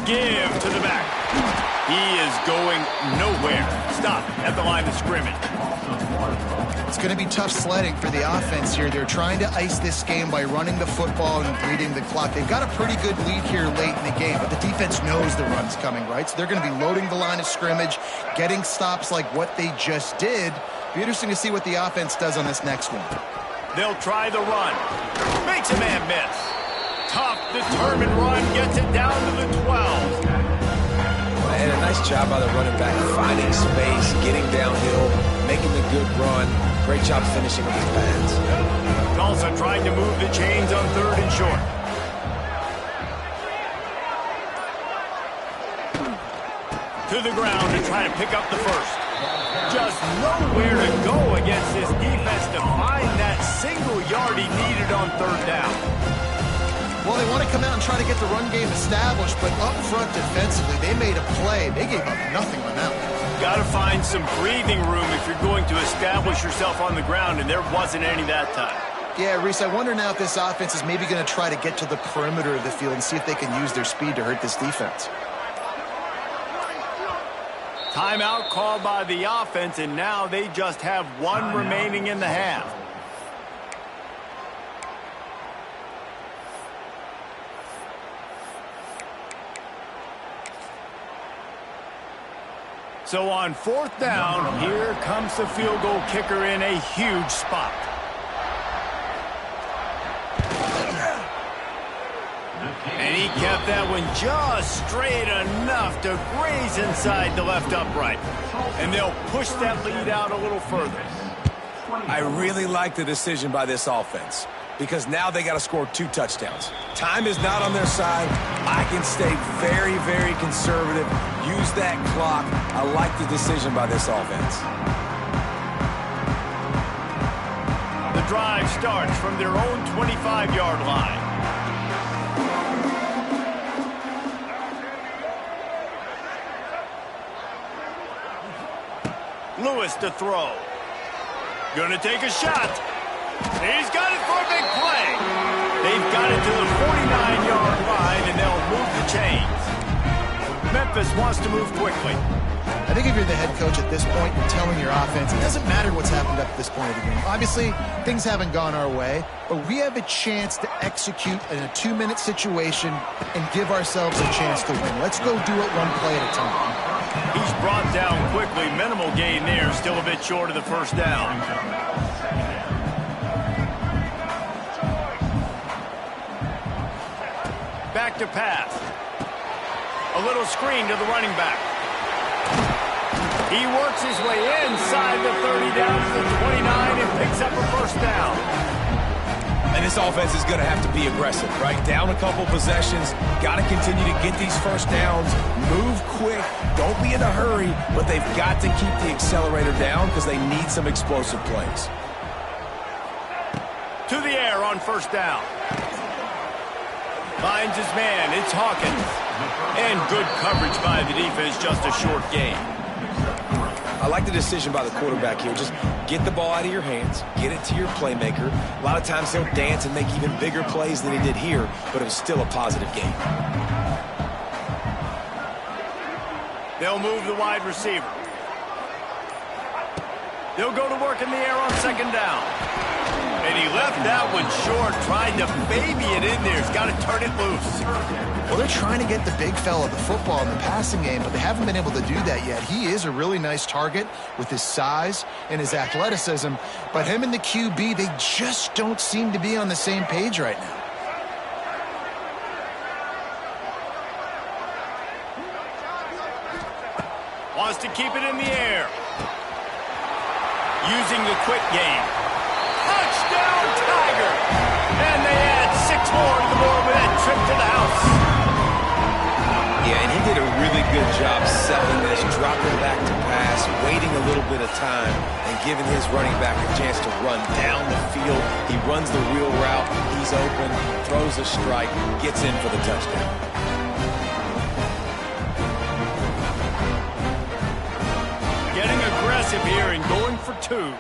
Give to the back. He is going nowhere. Stop at the line of scrimmage. It's going to be tough sledding for the offense here. They're trying to ice this game by running the football and bleeding the clock. They've got a pretty good lead here late in the game, but the defense knows the run's coming, right? So they're going to be loading the line of scrimmage, getting stops like what they just did. Be interesting to see what the offense does on this next one. They'll try the run. Makes a man miss. Tough, determined run, gets it down to the 12. And a nice job by the running back, finding space, getting downhill, making the good run. Great job finishing with his pads. Tulsa trying to move the chains on 3rd and short. To the ground to try to pick up the first. Just nowhere to go against this defense to find that single yard he needed on 3rd down. Well, they want to come out and try to get the run game established, but up front defensively, they made a play. They gave up nothing on that one. Got to find some breathing room if you're going to establish yourself on the ground, and there wasn't any that time. Yeah, Reese, I wonder now if this offense is maybe going to try to get to the perimeter of the field and see if they can use their speed to hurt this defense. Timeout called by the offense, and now they just have 1 remaining in the half. So on 4th down, here comes the field goal kicker in a huge spot. And he kept that one just straight enough to graze inside the left upright. And they'll push that lead out a little further. I really like the decision by this offense because now they got to score 2 touchdowns. Time is not on their side. I can stay very, very conservative. Use that clock. I like the decision by this offense. The drive starts from their own 25-yard line. Lewis to throw. Gonna take a shot. He's got it for a big play. They've got it to the 49-yard line, and they'll move the chains. Memphis wants to move quickly. I think if you're the head coach at this point, you're telling your offense, it doesn't matter what's happened up to this point of the game. Obviously, things haven't gone our way, but we have a chance to execute in a 2-minute situation and give ourselves a chance to win. Let's go do it 1 play at a time. He's brought down quickly. Minimal gain there. Still a bit short of the first down. Back to pass. A little screen to the running back. He works his way inside the 30 down to the 29 and picks up a first down. And this offense is going to have to be aggressive, right? Down a couple possessions. Got to continue to get these first downs. Move quick. Don't be in a hurry, but they've got to keep the accelerator down because they need some explosive plays. To the air on first down. Finds his man. It's Hawkins. And good coverage by the defense. Just a short gain. I like the decision by the quarterback here. Just get the ball out of your hands, get it to your playmaker. A lot of times he'll dance and make even bigger plays than he did here, but it was still a positive game. They'll move the wide receiver. They'll go to work in the air on second down. And he left that one short, trying to baby it in there. He's got to turn it loose. Well, they're trying to get the big fella the football in the passing game, but they haven't been able to do that yet. He is a really nice target with his size and his athleticism, but him and the QB, they just don't seem to be on the same page right now. Wants to keep it in the air. Using the quick game. Touchdown, Tiger! And they add 6 more to the board with that trip to the house. Yeah, and he did a really good job selling this, dropping back to pass, waiting a little bit of time, and giving his running back a chance to run down the field. He runs the wheel route. He's open, throws a strike, gets in for the touchdown. Getting aggressive here and going for 2.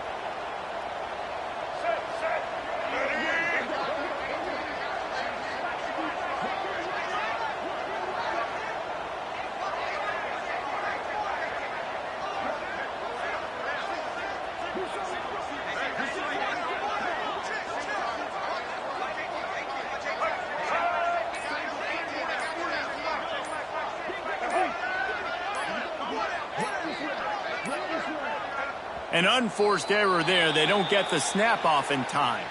An unforced error there. They don't get the snap off in time.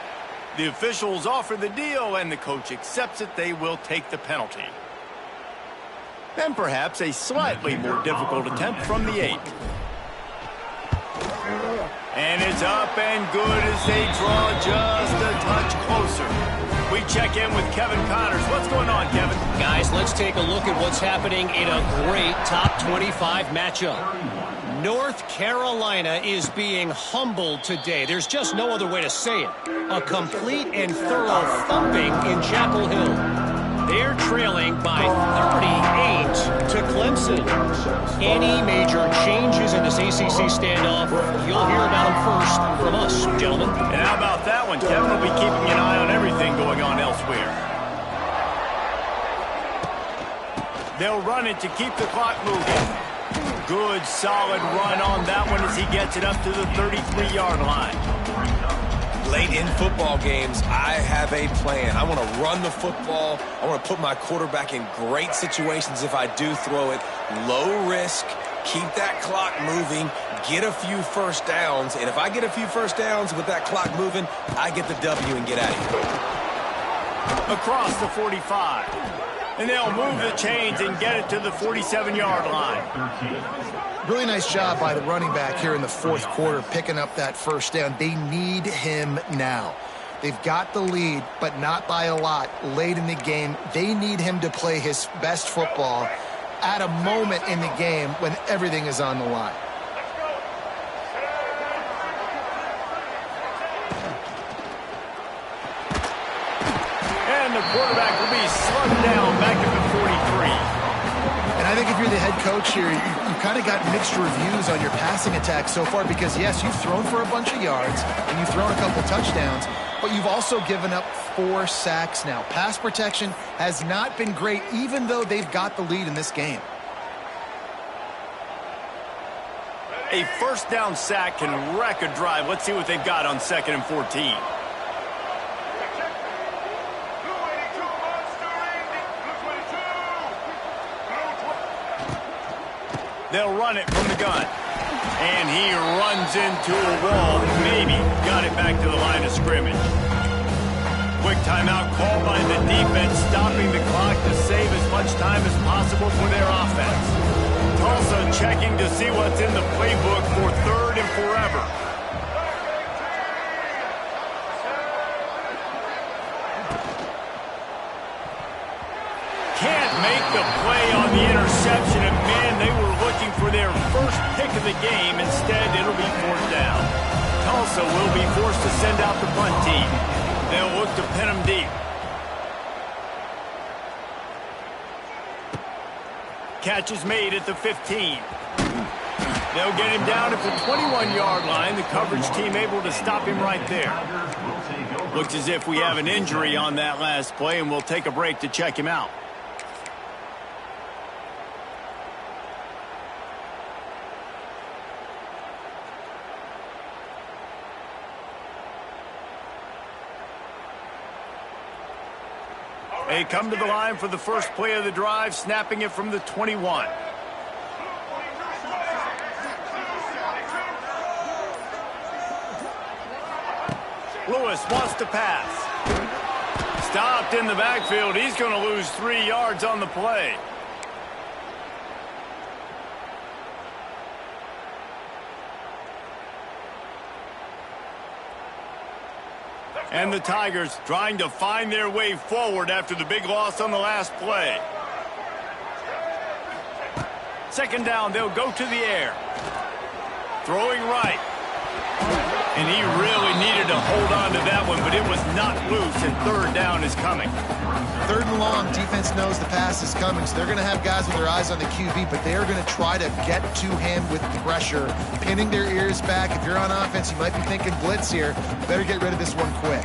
The officials offer the deal, and the coach accepts it. They will take the penalty. Then perhaps a slightly more difficult attempt from the 8. And it's up and good as they draw just a touch closer. We check in with Kevin Connors. What's going on, Kevin? Guys, let's take a look at what's happening in a great top 25 matchup. North Carolina is being humbled today. There's just no other way to say it. A complete and thorough thumping in Chapel Hill. They're trailing by 38 to Clemson. Any major changes in this ACC standoff, you'll hear about them first from us, gentlemen. And how about that one? Kevin will be keeping an eye on everything going on elsewhere. They'll run it to keep the clock moving. Good, solid run on that one as he gets it up to the 33-yard line. Late in football games, I have a plan. I want to run the football. I want to put my quarterback in great situations if I do throw it. Low risk, keep that clock moving, get a few first downs. And if I get a few first downs with that clock moving, I get the W and get out of here. Across the 45. And they'll move the chains and get it to the 47-yard line. Really nice job by the running back here in the fourth quarter, picking up that first down. They need him now. They've got the lead, but not by a lot late in the game. They need him to play his best football at a moment in the game when everything is on the line. And the quarterback will be slugged down back at the 43. And I think if you're the head coach here, you kind of got mixed reviews on your passing attack so far because, yes, you've thrown for a bunch of yards and you've thrown a couple touchdowns, but you've also given up 4 sacks now. Pass protection has not been great, even though they've got the lead in this game. A first down sack can wreck a drive. Let's see what they've got on 2nd and 14. They'll run it from the gun. And he runs into a wall. Maybe got it back to the line of scrimmage. Quick timeout called by the defense, stopping the clock to save as much time as possible for their offense. Tulsa checking to see what's in the playbook for 3rd and forever. Can't make the play on the interception, and man, they were looking for their first pick of the game. Instead, it'll be 4th down. Tulsa will be forced to send out the punt team. They'll look to pin them deep. Catch is made at the 15. They'll get him down at the 21-yard line. The coverage team able to stop him right there. Looks as if we have an injury on that last play, and we'll take a break to check him out. They come to the line for the first play of the drive, snapping it from the 21. Lewis wants to pass. Stopped in the backfield. He's going to lose 3 yards on the play. And the Tigers trying to find their way forward after the big loss on the last play. Second down, they'll go to the air. Throwing right. And he really needed to hold on to that one, but it was not loose, and third down is coming. Third and long, defense knows the pass is coming, so they're going to have guys with their eyes on the QB, but they are going to try to get to him with pressure, pinning their ears back. If you're on offense, you might be thinking blitz here. Better get rid of this one quick.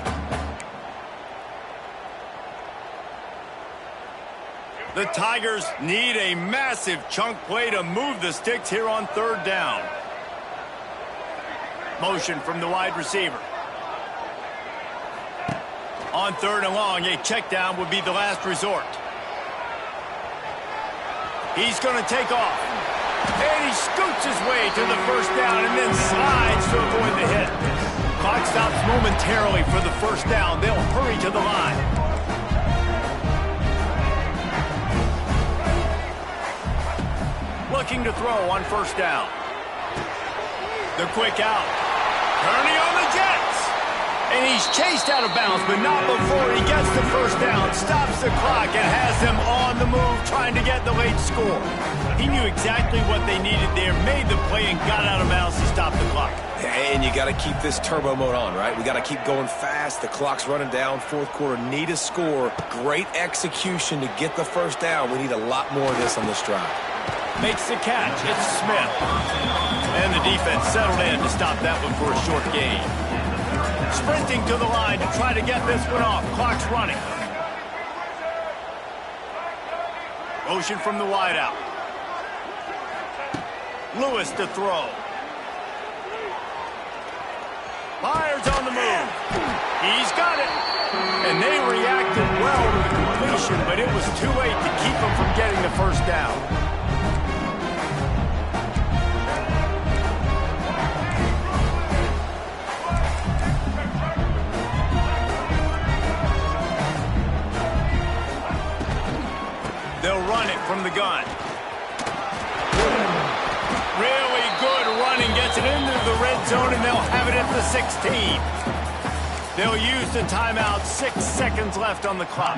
The Tigers need a massive chunk play to move the sticks here on third down. Motion from the wide receiver. On third and long, a check down would be the last resort. He's going to take off. And he scoots his way to the first down and then slides to avoid the hit. Clock stops momentarily for the first down. They'll hurry to the line. Looking to throw on first down. The quick out. Kearney on the Jets. And he's chased out of bounds, but not before he gets the first down. Stops the clock and has them on the move trying to get the late score. He knew exactly what they needed there, made the play, and got out of bounds to stop the clock. And you got to keep this turbo mode on, right? We got to keep going fast. The clock's running down. Fourth quarter, need a score. Great execution to get the first down. We need a lot more of this on this drive. Makes the catch. It's Smith. And the defense settled in to stop that one for a short gain. Sprinting to the line to try to get this one off. Clock's running. Motion from the wideout. Lewis to throw. Myers on the move. He's got it. And they reacted well to the completion, but it was too late to keep them from getting the first down. They'll run it from the gun. Really good running. Gets it into the red zone, and they'll have it at the 16. They'll use the timeout. 6 seconds left on the clock.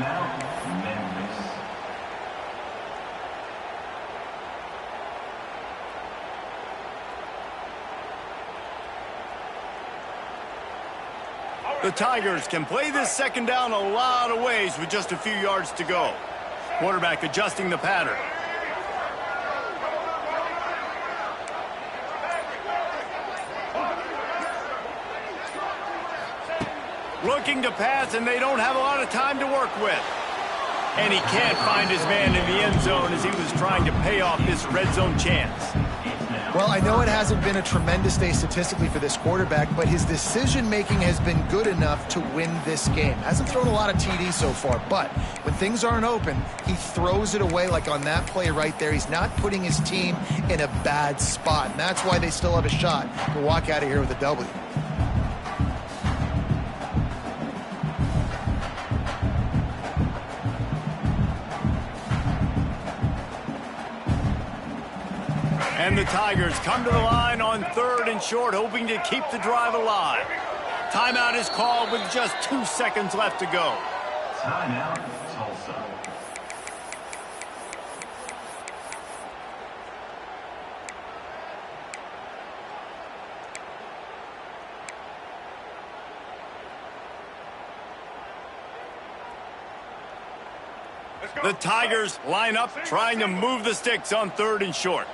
The Tigers can play this second down a lot of ways with just a few yards to go. Quarterback adjusting the pattern. Looking to pass, and they don't have a lot of time to work with. And he can't find his man in the end zone as he was trying to pay off this red zone chance. Well, I know it hasn't been a tremendous day statistically for this quarterback, but his decision-making has been good enough to win this game. Hasn't thrown a lot of TDs so far, but when things aren't open, he throws it away like on that play right there. He's not putting his team in a bad spot, and that's why they still have a shot to walk out of here with a W. And the Tigers come to the line on third and short, hoping to keep the drive alive. Timeout is called with just 2 seconds left to go. Timeout, Tulsa. The Tigers line up, trying to move the sticks on third and short.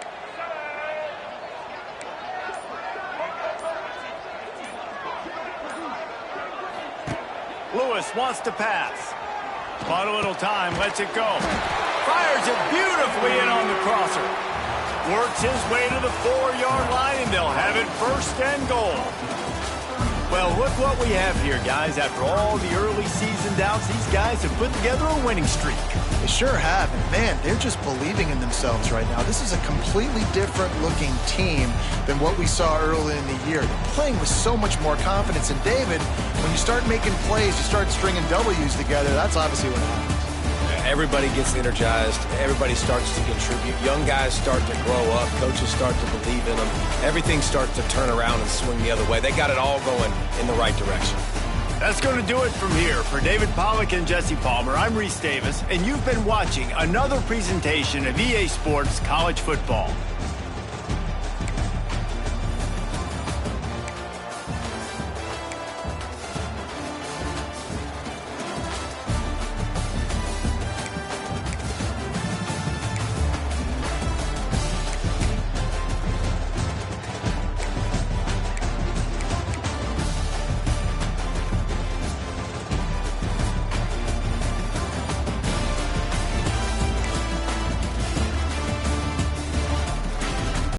Lewis wants to pass. Bought a little time, lets it go. Fires it beautifully in on the crosser. Works his way to the 4-yard line, and they'll have it first and goal. Well, Well, look what we have here, guys. After all the early season doubts, these guys have put together a winning streak. They sure have. And, man, they're just believing in themselves right now. This is a completely different-looking team than what we saw early in the year. They're playing with so much more confidence. And, David, when you start making plays, you start stringing W's together, that's obviously what happens. Everybody gets energized. Everybody starts to contribute. Young guys start to grow up. Coaches start to believe in them. Everything starts to turn around and swing the other way. They got it all going in the right direction. That's going to do it from here. For David Pollack and Jesse Palmer, I'm Reese Davis, and you've been watching another presentation of EA Sports College Football.